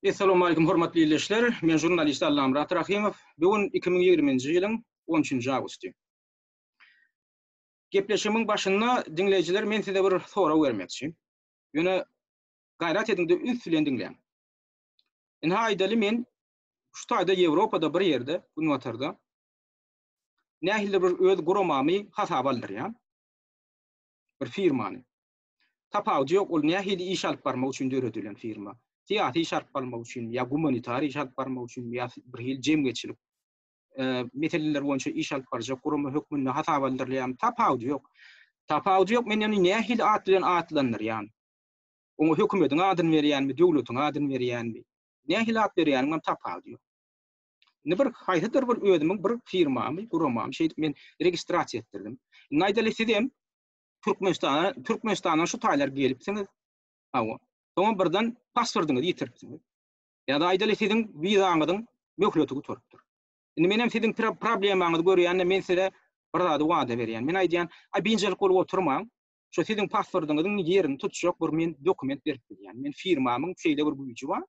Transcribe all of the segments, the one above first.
Assalamu alaikum hormatly izleyiciler. Men jurnalist Allam Murat Rahimov. Bugün 2020-nji ýylyň 13-nji awgusty. Gepleşimiň başynda dinleyijiler men size bir sora bermekçi. Ýöne gaýrat ediňde üstülen dinleýän. Haýdaly men şu taýda Ýewropada bir ýerde, Ünwatarda nähilde bir öz gurumamy hasap aldyrýan. Bir firmany. Tapawdy ýok, ol nähili iş alyp barmak üçin döredilen firma. Siyasi iş alyp barmak üçin, ýa humanitar iş alyp barmak üçin, ýa bir hil jemgyçilik meseleler boýunça iş alyp barjak gurumy hökmünde hasap aldyrýan. Tapawdy ýok. Tapawdy ýok, men ýani nähili atlanyrýan. Oňa hökümetiň adyny berýänmi, döwletiň adyny berýänmi? Nähili at berýän, tapawdy ýok. Ne bir haýhydyr bir özümiň bir firmamy, gurumamy şeýdip men registrasiýa etdirdim. Naýdaly sedem Türkmenistana şu taýlar gelipsiňiz. Awa. Soňa birden pasportuňyzy ýitiripsiňiz. Ýa-da aýdaly siziň wizaňyzyň möhletigi turupdyr. Indi menem siziň problemaňyzy görýände men size bir zady wada berýän. Men aýdýan, "Binjelik bolup oturmaň. Şu siziň pasportuňyzyň ýerini tutjak bir men dokument berip bilýän. Men firmamyň şeýle bir güýji bar.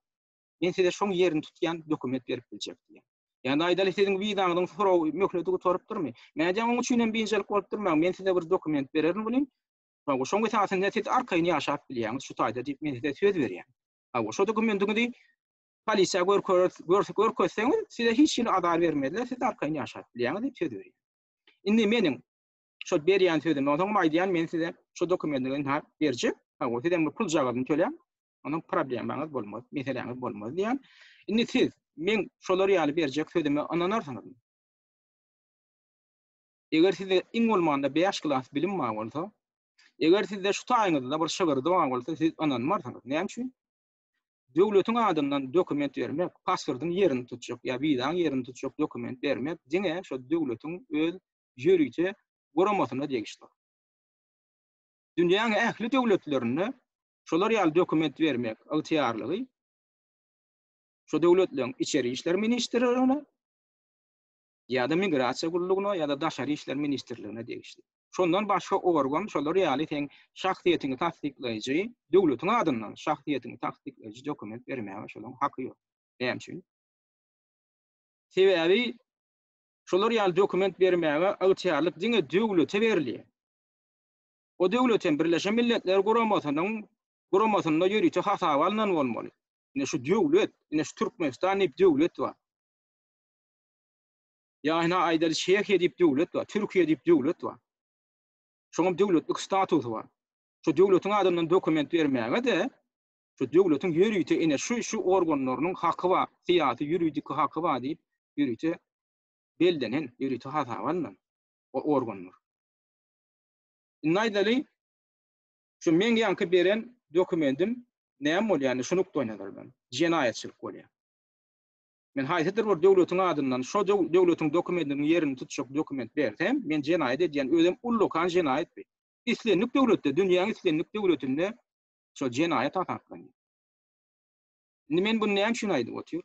Men size şoň ýerini tutýan dokument berip biljek" diýen. Ýani aýdaly siziň wizaňyzyň soraw möhletigi turupdyrmy? Men aýdýan, "Oň üçin binjelik bolup durmaň. Men size bir dokument bererim bolýan." Şoň esasynda siz arkaýyny ýaşap bilýäňiz, şu taýda diýip men size söz berýän. Şo dokumentiňizi polisiýa görkezseňiz, size hiç ýyl adar bermediler, siz arkaýyny ýaşap bilýäňiz diýip söz berýän. Indi meniň şo berýän sözüm, oňa aýdýan men size şo dokumentiňi berjek, size pul jagadyny töleýän, onuň problemaňyz bolmaz, meseleňiz bolmaz diýen. Indi siz men şolary ýaly berjek sözümi ananarsyňyz. Eger size iň bolmanda 5 klas bilim bar bolsa, eger sizde şu taýyňyzda bir şygyrdy bar bolsa, siz ananmarsyňyz. Näme üçin? Döwletiň adyndan dokument bermek, pasportyň ýerini tutjak, ýa wizaň ýerini tutjak dokument bermek, diňe şo döwletiň öz ýürüýçi guramasyna degişdir. Dünýäň ähli döwletlerinde şolar ýaly dokument bermek ygtyýarlygy şo döwletleriň içeri işler ministrligine ýa-da migrasiýa gurulugyna ýa-da daşary işler ministrligine degişdir. Şondan başga organ şolar ýaly teň şahsiýetini tasdikleýiji, döwletiň adyndan şahsiýetini tasdikleýiji dokument bermäge şolaryň haky ýok. Näme üçin? Sebäbi şolar ýaly dokument bermäge ygtyýarlyk diňe döwlete berilýär. O döwletiň Birleşen Milletler guramasyna ýürüýçi hasap alynan bolmaly. Ine şu döwlet, ine şu Türkmenistan diýip döwlet bar. Ýa-ni aýdaly Şeýhe diýip döwlet bar, Türkiýe diýip döwlet bar. Şoňa döwletlik statusy bar. Şu döwletiň adyndan dokument bermäge de şu döwletiň ýürüýçi ine şu organlarynyň haky bar, syýasy ýürüýdik haky bar diýip ýürüýçi beldenen, ýürüýçi hasap alynan o organlar. Naýdaly şu men ýanky beren dokumentim näme bolýan? Şunu toýnadyr ben. Jenaýetçilik bolýar. Men haýsydyr bir döwletiň adyndan şo döwletiň dokumentiniň ýerini tutjak dokument bersem, men jenaýet edýän özüm ullukan jenaýetdi. İslenlik döwletde, dünýäň islenlik döwletinde şo jenaýet ataplanýar. Men bunu näme üçin aýdyp otur?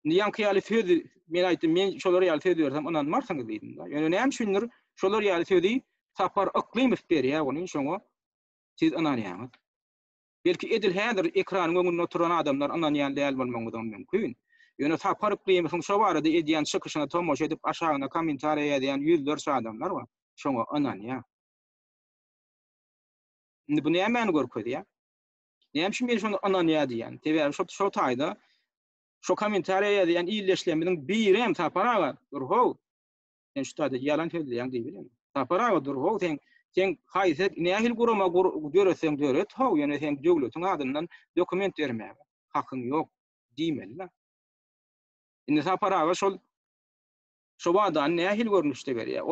Ýanky ýaly sözi men aýtdym, men şolary ýaly söz bersem ananmarsyňyz diýdim da. Ýöne näme üçindir şolary ýaly sözi Sapar Aklimow berýär, onuň şoňa siz ananýaňyz. Belki edil häzir ekranyň öňünde oturan adamlar ananýan däl bolmagydan mümkin. Ýöne Sapar Aklimowyň şo barada edýän çykyşyna tomoşa edip aşagyna kommentariýa edýän ýüzlerçe adamlar bar. Şoňa ananýar. Indi bu näme görkezýär? Näme üçin men şonu ananýar diýen? Tebäri şo taýda şo kommentariýa edýän ýylleşleminiň birem Saparaga durhow. Sen şu taýda ýalan söýleýän diýbilen. Saparaga durhow sen haýsy nähil gurama göreseň döret, ýöne sen döwletiň adyndan dokument bermäge hakyň ýok diýmeli. Indi Saparaga şo wada nähil görnüşde berýär.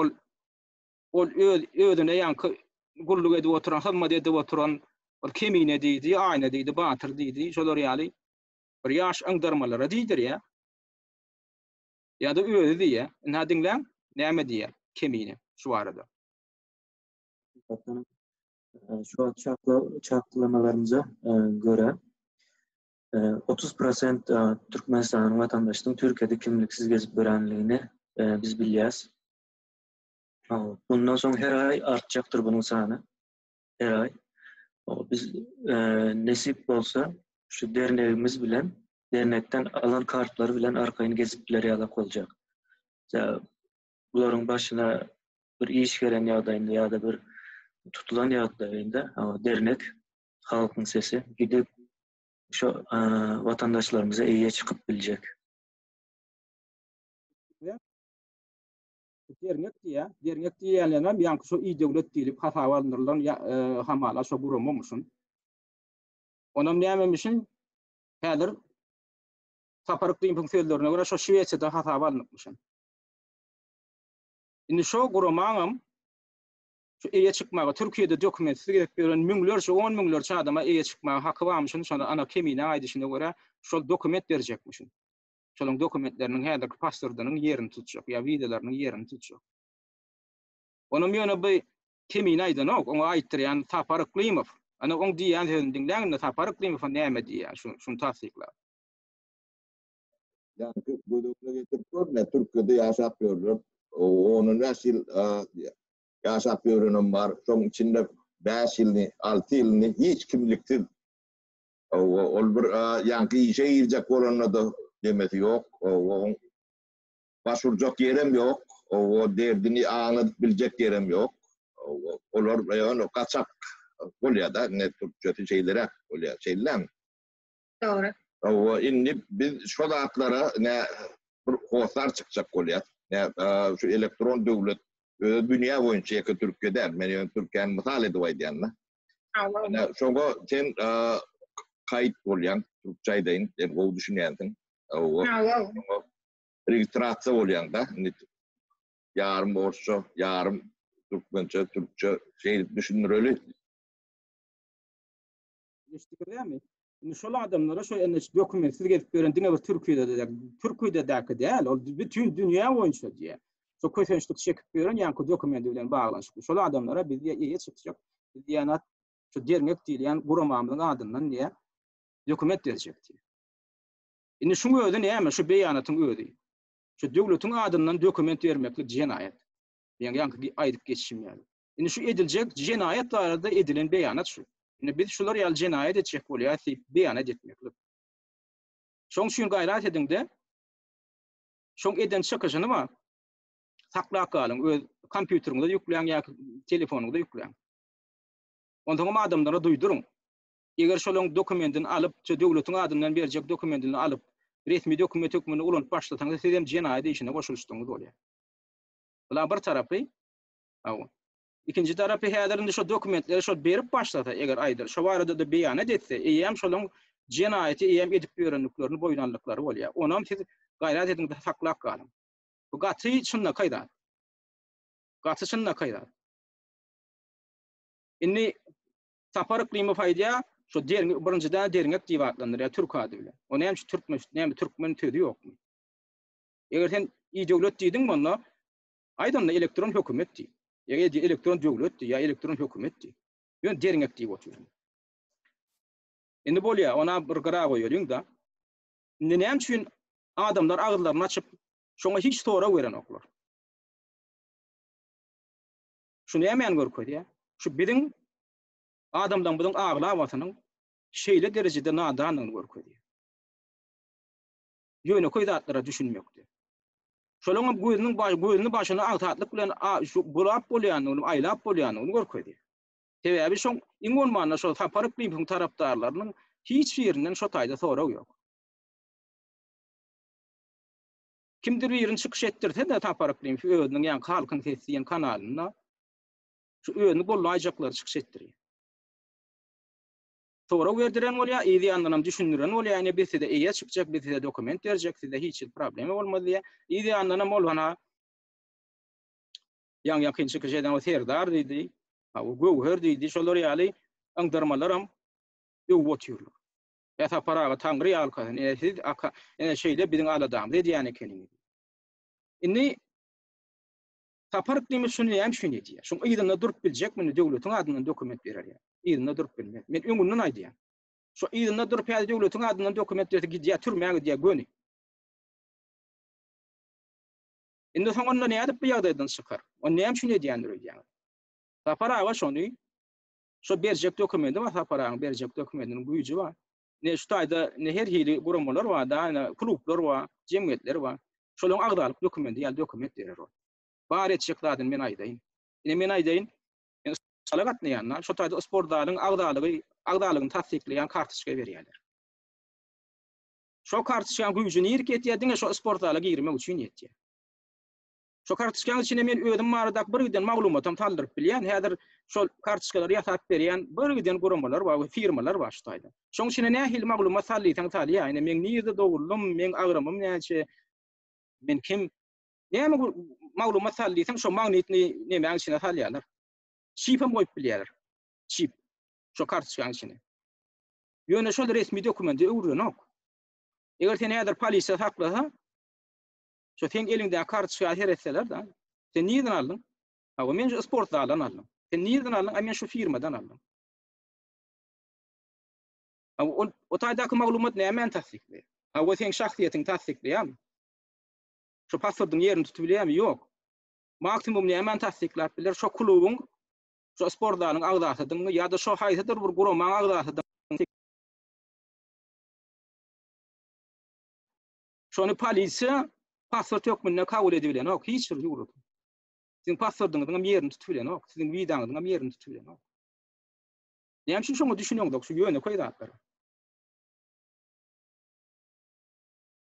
Ol özüne ýanky gulluk edip oturan, hyzmat edip oturan, kemine diýdi, aýna diýdi, batyr diýdi, şolar ýaly bir ýaş aňdarmalara diýdir ýa. Ýa-da özü diýär. Nädiňler? Näme diýär? Kemine şu barada. Şu çaklamalarımıza göre 30% Türkmenistan vatandaşının Türkiye'de kimliksiz gezip görenliğini biz bilýäs. Bundan soň her ay artjaktır bunun sany. Her ay. Biz nesip bolsa şu dernegimiz bilen dernekten alan kartları bilen arkaýyny gezip bilerýärler boljak. Bularyň başyna bir iş gelen ýagdaýynda ýa-da bir tutulan ýagdaýynda dernek halkyň sesi gidip şu vatandaşlarımıza iyiye çıkıp bilecek. Dernek diýenlerden ýa-ni şu iyi döwlet diýilip hata alınyrlar hamala şu guramamışyn. Onam nämemişin häzir saparykly funksionlarına göre şu Şweçde hata alınmışyn. Indi şu guramaňam şu iýe çykmaga Türkiýede dokumentsiz gerek beren müňlerçe 10 müňlerçe adama iýe çykmaga haky barmyşyn, şonda ana kemine aýdyşyna göre şol dokument berjekmişin. Şolaryň dokumentleriniň häzirki pasportynyň ýerini tutjak, ýa wizalarnyň ýerini tutjak. Onam ýöne bu kemine aýdanok, oňa aýtdyr ýani Saparyklymow. Ana oň diýen sözüň dinläňinde Saparyklymow näme diýär, şunu tasdikla. Yani bu doktora getirip ne Türkiye'de yaşap görüyor. Onun nesil yaşap görünüm var. Son içinde 5 yılını, 6 yılını hiç kimliktir. Ol bir yankı işe girecek olanla da demesi yok. Başvuracak yerim yok. O derdini anlatıp bilecek yerim yok. Olur yani kaçak oluyor da ne Türkçe şeylere oluyor şeyler. Doğru. O indi biz şu dağıtlara ne bir hoşlar çıkacak oluyor. Ne şu elektron devlet dünya boyunca yakın Türkiye'de, yani Türkiye'nin misal ediyorlar. Ne şoga sen kayıt oluyan Türkçe'deyin, yani o düşünüyorsun. O registrasyon oluyan da yarım Borsça, yarım Türkçe şey düşünür öyle. İşte mi? Şol adamlara şu dokumentsiz gelip gören diňe bir Türkiýede däki däl, ol bütün dünýä boýunça diýär. Şu köşeňçilik çekip gören ýa-ni dokumenti bilen baglanşyk. Şol adamlara biz ýeýe çykjak. Biz ýa-ni şu dernek diýilen guramamyň adyndan diýär dokument berjek diýär. Indi şuňa özi näme şu beýanatyň özi. Şu döwletiň adyndan dokument bermeklik jenaýat. Ýa-ni aýdyp geçişim ýaly. Indi şu ediljek jenaýat barada edilen beýanat şu. Indi biz şular ýaly jenaýat etjek bolýar, beýanat etmeklik. Şoň üçin gaýrat ediňde şoň eden çykyşyny ma saklap galyň, öz kompýuteriňizde ýükleýän ýa telefonuňyzda ýükleýän. Ondan adamlara duýduruň. Eger şolaryň dokumentini alyp, şu döwletiň adyndan berjek dokumentini alyp, resmi dokument hökmüni ulanıp başlataňyz, siz hem jenaýat işine goşulýarsyňyz bolýar. Bular bir tarapy. İkinci tarapy häzirinde şu dokumentleri şu berip başlata, eger aýdyr, şu barada da beýanat etse, eýem şolaryň jenaýaty eýem edip berenliklerini boýunanlyklary bolýar. Onam siz gaýrat ediňiz saklap galyň. Bu gaty şunda kaýda. Gaty şunda kaýda. Indi Saparyklymow aýdýar, şu birinciden dernek diýip atlandyr, Türk ady bilen. Onu hem şu Türkmen tödi ýokmy? Eger sen iyi döwlet diýdiň bolsa, aýdanda elektron hökümet diýip. Eger elektron döwlet diýip, ýa elektron hökümet diýip. Ýön dernek diýip oturýar. Indi bolýar, ona bir gara goýarýň da. Indi näme üçin adamlar agyrlaryny açyp, şoňa hiç tora beren oklar. Şunu näme görkezýär? Şu biziň adamdan budan aglawasynyň şeýle derejede nadanyny görkezýär. Ýöne koýdatlara düşünmekdi. Şolaryň gözüni başyna agtatlyk bilen şu bulap bolýanyny, aýlap bolýanyny görkezýär. Sebäbi şoň iň bolmanda şol Saparyklymow tarapdarlarynyň hiç ýerinden şo taýda soraw ýok. Kimdir birini çykyş etdirse de Saparyklymow özüniň ýa halkyň sesi diýen kanalyna şu özüni bollaýajaklary çykyş etdirýär. Soraw berdiren bolýar, ýa ýandan düşündiren bolýar, ýani birisi de eýe çykjak, birisi de dokument berjek, sizde hiç problem bolmaz diýär. Ýa ýandan bolhana ýa kynçyk eden o serdar diýdi, o gowher diýdi, şolar ýaly aňdarmalaram ýok otýurlar. Ýa paraga taňry ýalkasyn, siz şeýle biziň aladam diýdi ýani kelini. Indi Saparyklymow şunu hem şunu diýär. Şoň ýerinde durup biljek, meni döwletiň adyndan dokument berýär. Ýerinde durup bilmek. Men öňünden aýdýan. Şu ýerinde durup ýa döwletiň adyndan dokument berdi, gidýär türmäge diýär göni. Indi soň onda näme edip bu ýagdaýdan çykar? O näme şunu diýendir diýär. Saparaga şonu şu berjek dokumenti var, saparaga berjek dokumentiniň güýji var. ne şu taýda ne her hili guramalar var da, klublar var, jemgyýetler var. Şolaryň agdalyk dokumenti ýa dokument berer ol. Bar etjeklerden men aýdaýyn. Men aýdaýyn, men salagat näýanna, şu taýda sportlaryň agdalygyny tasdikleýän kartoçka berýärler. Şo kartoçkaň güýjüni ýerket ýa-da şo sportlara girmek üçin ýetýär. Şo kartoçkaň içine men özüm barada bir giden maglumatam taldyryp bilýän, häzir şol kartoçkalary ýasap berýän bir giden guramalar bar, firmalar bar şu taýda. Şoň içine nähil maglumat sallytaň talýa, ýani men niýede dogurlum, men agramym näçe, men kim, näme maglumat sallytaň şo magnitni näme içine salýarlar. Çipem goýup bilýärler. Çip. Şo kartoçkaň içine. Ýöne şol resmi dokumenti öwrenok. Eger sen näder polisiýa saklasa, şo sen elinde kartoçka her etseler da, sen niýeden aldın? Ha, men şu sportlardan aldım. Sen niýeden aldın? Men şu firmadan aldım. Ha, o taýdaky maglumat näme tasdikleýär? Ha, sen şahsiýetiň tasdikleýärmi? Şu pasportyň ýerini tutup bilýärmi? Ýok. Maksimum näme tasdikläp biler? Şo klubyň, şo sportlaryň agdatydyň ýa-da şo haýsydyr bir guramaň agdatydyň. Şonu polisiýa pasport ýokmyna kabul edibilenok, hiç bir ýuruk. Sizin pasportyňyzyň ýerini tutup bilenok, sizin widaňyzyň ýerini tutup bilenok. Näme üçin şoňa düşünýäňok, şu ýöne koýdatlar.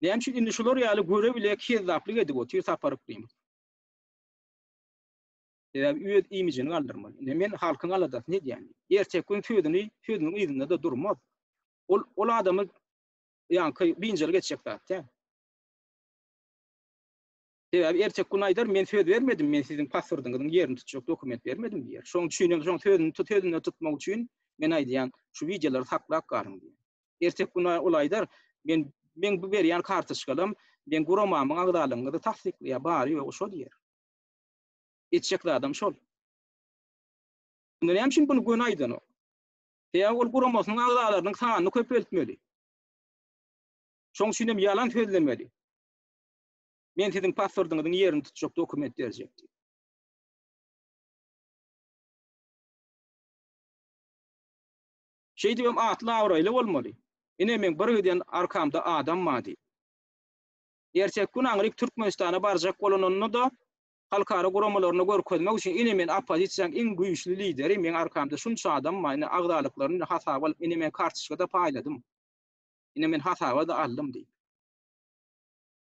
Näme üçin indi şular ýaly göre bile kezzaplyk edip otyr saparyp diýim. Üýet imijini galdyrmaly. Men halkyň aladat ne diýän? Ertek gün föýdüniň ýerinde de durmaz. Ol adamy ýa-ni biňjel geçecek zat. Ertek gün aýdar men söz bermedim, men siziň pasportyňyzyň ýerini tutjak dokument bermedim diýer. Şoň üçin şoň sözüni tutmak üçin men aýdýan şu wideolary saklap garyň diýer. Ertek gün olaýdar men bu berýän kartoçkalym, men guramamyň agdalygyny tasdikleýär bary ýok şo diýer. Etjekli adam şol. Näme üçin bunu gün aýdan o? Ol guramasyň agdalarynyň sanyny köpeltmeli. Şoň üçin hem ýalan sözlemeli. Men siziň pasportyňyzyň ýerini tutjak dokument berjek. Şey diýem atly awraýly bolmaly. Ine men bir giden arkamda adam mady. Ertek gün Aňryk Türkmenistana barjak bolanynda da halkara guramalaryny görkezmek üçin ine men opozisiýanyň iň güýçli lideri, men arkamda şunça adam maýny agdalyklaryny hasap alyp ine men kartoçkada paýladym. Ine men hasaba da aldym diýip.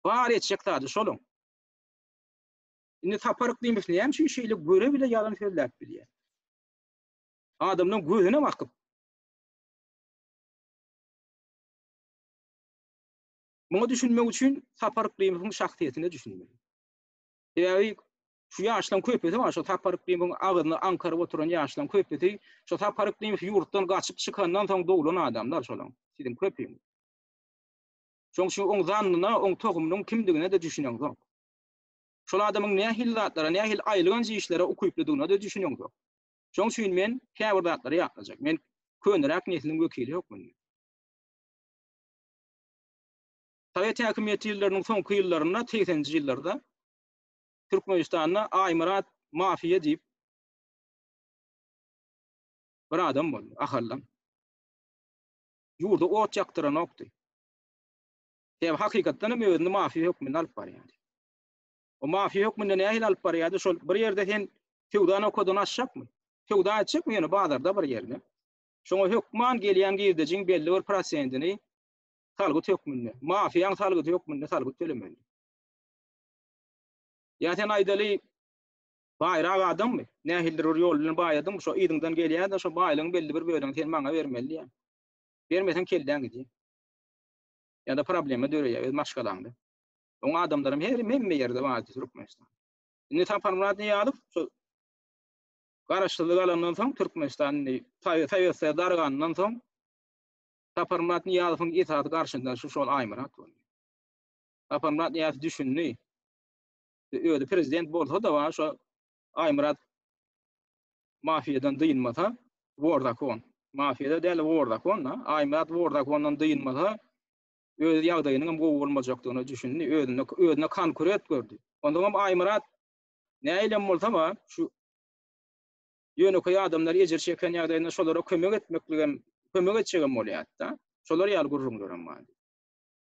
Bar etjeklerdi şolum. Indi taparyk diýmek näme şu şeýle göre bile ýalan sözläp bilýär. Adamyň gözüne bakyp. Muňa düşünmek üçin taparyk diýmek şahsiýetine düşünmeli. Şu ýaşlan köpeti var, şu taparyk diýmek agyny Ankara oturan ýaşlan köpeti, şu taparyk diýmek ýurtdan gaçyp çykandan soň doglan adamlar şolan. Sizin köpeğim. Şoň şu oň zannyna, oň togumynyň kimdigine de düşünýäňok. Şol adamyň nähil zatlara, nähil aýlygan işlere okuyplydygyna da düşünýäňok. Şoň üçin men käbir zatlary ýatlajak. Men könürak nesliniň wekili ýokmyn. Sovet häkimet ýyllarynyň soňky ýyllaryna 80-nji ýyllarda Türkmenistanyna aýmarat mafiýa diýip bir adam boldy, ahallam. Ýurda ot ýaktyran okdy. Hakykatdan hem özüni mafiýa hökmüne alyp barýardy. O mafiýa hökmüne nähil alyp barýardy? Şol bir ýerde sen feodal okodan aşjakmy? Feodal açykmy ýene bazarda bir ýerde? Şoňa hökman gelýän girdejin belli bir prosentini salgyt hökmüne, mafiýaň salgyt hökmüne salgyt tölemeli. Ya sen aýdaly baýrak adammy? Nähildir ýolunu baýadym, şo ýygyňdan gelýär da şo baýlygyň belli bir bölegi sen maňa bermeli ýa. Bermesen kelden gidýär. Ya da problemi döreýär, öz maşgalandy. O adamlarym hemme ýerde var Türkmenistan. Indi taparmaty ýalyp, şo garaşlyk alandan soň Türkmenistanyny taýýa dargandan soň taparmaty ýalyp itaat garşynda şol aýmarat boldy. Taparmaty ýaly düşünni. Öýde prezident bolsa da var şo aýmarat mafiýadan dyýynmasa, Wordakon. Mafiýada däl Wordakon, aýmarat Wordakondan dyýynmasa öz ýagdaýynyň gowy bolmajakdygyny düşündi, özüne konkurent gördü. Ondan hem aýmarat näýlem bolsa şu ýöne koý adamlar ejer çeken ýagdaýynda şolara kömek etmekligem, kömek etjegem bolýar da. Şolar ýaly gurrunlaram mady.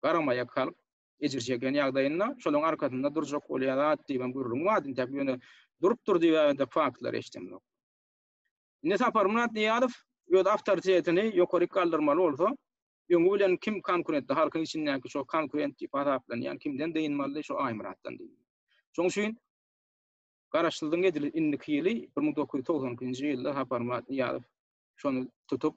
Garamaya kalyp ejirjegen ýagdaýynda şolaryň arkasynda durjak bolýar diýen gurrun mady. Täp ýöne durup durdy ýa-da faktlar eşitdim. Ne Saparmat Niýazow ýöd awtoritetini ýokary kaldyrmaly bolsa, ýöňü bilen kim konkurentde halkyň içindäki şo konkurent diýip ataplanýan kimden deýinmaly şo Aýmuratdan diýip. Şoň üçin garaşdyrdyň edil indiki ýyly 1990-njy ýylda Saparmat Niýazow şonu tutup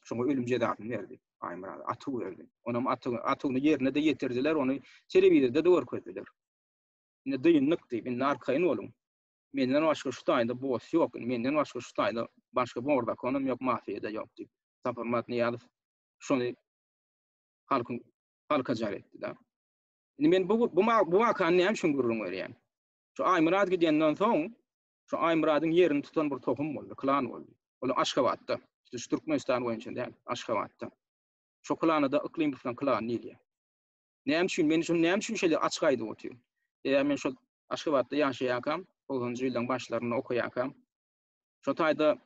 şoňa ölüm jezasyny berdi. Aýmurat aty berdi. Onam atyny ýerine de ýetirdiler, ony telewizorda da görkezdiler. Ne deýinlik diýip, indi arkaýyn bolun. Menden başga şu taýda boş ýok, menden başga şu taýda başga borda konum ýok, mafiýada ýok diýip. Saparmat Niýazow şonu halka jar etdi da. Indi men bu wakany näme üçin gurrun berýän? Şu Aýmurat gidenden soň şu Aýmuratyň ýerini tutan bir tohum boldy, klan boldy. Ol Aşgabatda, şu Türkmenistan boýunça Aşgabatda. Şu klanyda iklim bilen klan näme? Näme üçin men şu näme üçin şeýle açyk aýdyp otyrym. Men şu Aşgabatda ýaşaýakam, 90-njy ýylyň başlaryny okuýakam. Şu taýda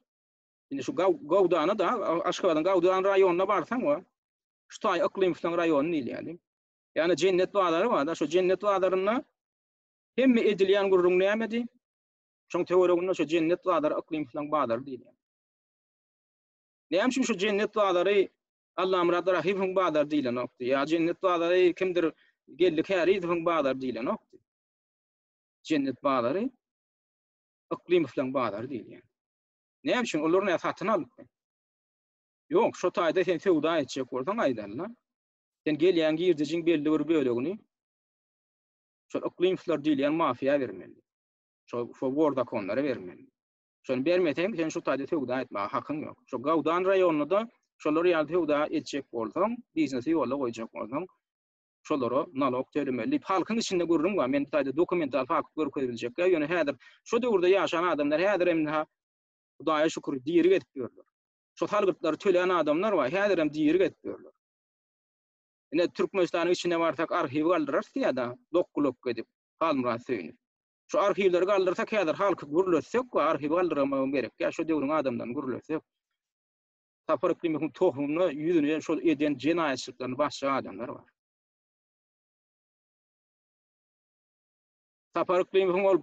indi şu Gawdana da Aşgabatdan Gawdan raýonyna barsaň, şu taý iklim bilen raýony näme? Yani cennet bağları var da şu cennet bağlarına hem edilýän gurrun näme? Şoň teoriýagyna şu cennet bağları iklim bilen bağlar diýilýär. Näme üçin şu cennet bağları Allah Murad Rahim'in bağlar diýilen nokta. Ya cennet bağları kimdir geldik häriýetiň bağlar diýilen nokta. Cennet bağları iklim bilen bağlar diýilýär. Näme üçin olaryň esasyn alyp? Ýok, şu taýda sen sewda etjek bolsaň aýdanlar. Sen gelýän girdijiň belli bir bölegini şu iklimler diýilýän mafiýa bermeli. Şu borda konlara bermeli. Şonu bermeseň sen şu taýda sewda etme hakyň ýok. Şu Gawdan raýonyna şolary ýaly sewda etjek bolsaň, biznesi ýola goýjak bolsaň, şolary nalog tölemeli. Halkyň içinde gurrun wa men taýda dokumental fakt görkeziljek. Ýöne häzir şu döwürde ýaşanan adamlar häzir hem Hudaýa şükür diýeri getip ýörler. Şu halgytlary töleýän adamlar wa häzir hem diýeri getip ýörler. Ine Türkmenistanyň içine barsak arhiw galdyrarsa ýa-da dokkuluk edip Halmurat söýnüp. Şu arhiwleri galdyrsak häzir halky gurulsek we arhiw galdyramagy gerek. Ya şu döwrüň adamdan gurulsek. Sapar ikliminiň tohumuna ýüzüne şol eden jenaýatçylaryň başga adamlar bar. Sapar ikliminiň ol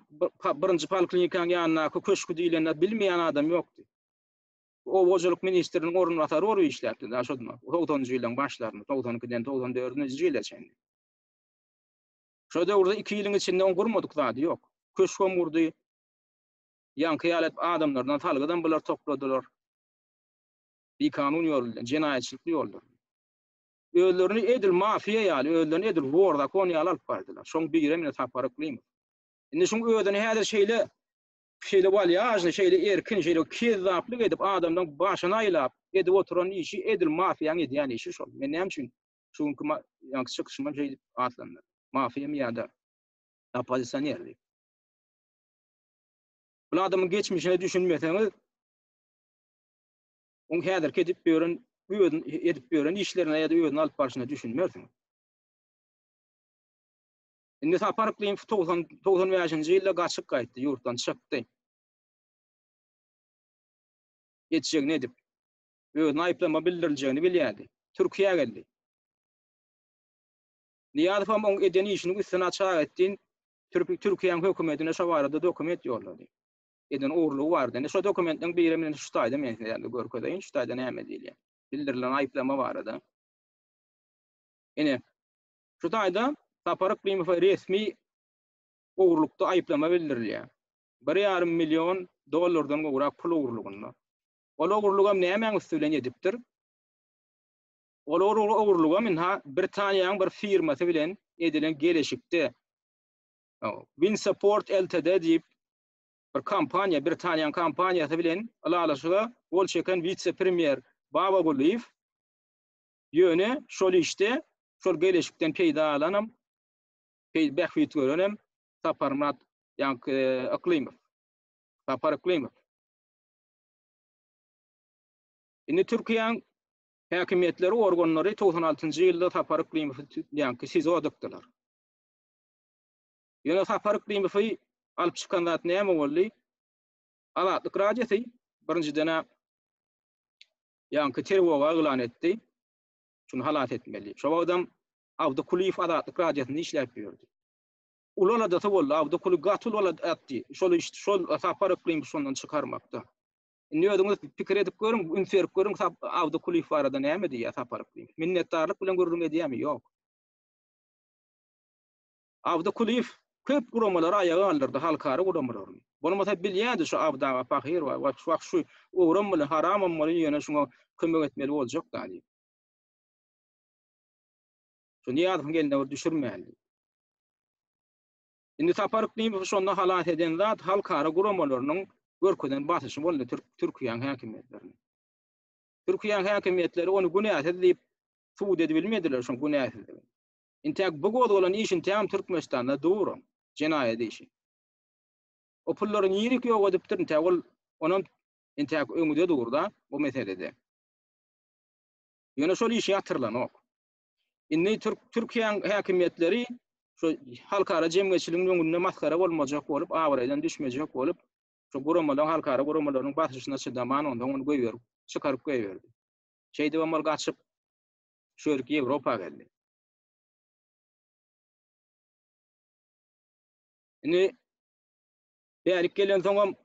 birinji poliklinikaň ýanyna köşkü diýilenler bilmeýän adam ýokdy. O Bojaluk ministriniň ornatary orup işläpdi da şodma. 90-njy ýylyň başlaryny, 92-den 94-nji ýyla çenli. Şo döwürde 2 ýylyň içinde on gurmadyk zady ýok. Köşküm gurdy. Ýanky ýalet adamlardan talgadan bular topladylar. Bir kanun ýolundan, jenaýatçylyk ýolundan. Öýlerini edil mafiýa ýaly, öýlerini edil borda kon ýaly alyp bardylar. Şoň bir ýere tapar iklim. Indi şoň öýdeni häzir şeýle walýaşly, şeýle erkin, şeýle kezzaplyk edip adamdan başyna aýlap edip oturan işi edil mafiýaň edýän işi şol. Men näme üçin şoňky ýanky çykyşma şeýle atlandyr. Mafiýa ýa-da opozitsionerlik. Bu adamyň geçmişine düşünmeseňiz, on häzir kedip edip ýören işlerine ýa-da öýüni alyp barşyna düşünmersiň. Indi Sapar iklim 95-nji ýylda gaçyp gaýtdy, ýurtdan çykdy. Etjegini edip, öýüni aýplama bildirilýäni bilýärdi. Türkiýe geldi. Niýazow hem oň eden işini üstüne açyk etdi. Türkiýeň hökümetine şo barada dokument ýollady. Eden uğurluğu vardı. Şu dokumentten biri men şu taýda men görkedeýin, şu taýda näme diýilýär. Bildirilen aýplama barada. Ene şu taýda Sapar ikliminiň resmi uğurlukda aýplama bildirilýär. 1,5 milyon dollardan gowrak pul uğurlugynda. Ol uğurluga näme üstülen edipdir? Ol uğurluga minha Britaniýanyň bir firmasy bilen edilen gelişikde Win Support Ltd diýip bir kampanya, Britaniýanyň kampanýasy bilen alalaşyga bol çeken vice-premier Baba Guliyev ýöne şol işte, şol gelişikden peýda alanam, behwit görenem, Saparmat ýanky Iklimow. Sapar Iklimow. Indi Türkiýanyň häkimetleri organlary 96-njy ýylda Sapar Iklimow ýanky sizodykdylar. Ýöne Sapar Iklimow alyp çykan zat näme boldy? Alatlyk radiýasy birinji dene ýanky terwoga elan etdi. şunu halat etmeli. Şu adam avda kulif adatlyk radyatını işläp berdi. Ulala da bolla avda kulu gatul ola atdy. Şol sapar iklim şondan çıkarmakda. Niyodumuz pikir edip görün, ünferip görün, avda kulif arada näme diýär sapar iklim. Minnetdarlyk bilen görürüm edýämi? Ýok. Avda kulif köp guramalar ayağa aldırdı halkara guramalarını. Bolmasa bilýärdi şu avda pahir we şu uğramly haramamly ýene şuňa kömek etmeli boljak da diýip. Şu niýatyň gelinde düşürmäli. Indi saparık diýip şonda halat eden zat halkara guramalarynyň görkeden basyşy boldy Türkiýanyň häkimetlerini. Türkiýanyň häkimetleri onu günäh edip suud edibilmediler şo günäh edip. Intek bu god bolan işin täm Türkmenistanda duru jenaýat işi. O pullaryň ýerik ýok edipdir, intek ol onuň intek öňüde durda bu meselede. Ýöne şol işi ýatyrlanok. Indi Türkiýanyň häkimetleri şu halkara jemgyýetçiligiň öňünde maskara bolmajak bolup, awraýdan düşmejek bolup, şu guramalar halkara guramalarynyň basyşyna çydaman ondan onu goýberip, çykaryp goýberdi. Şeýde bomal gaçyp şörki Ýewropa geldi. Indi bärik gelen soňam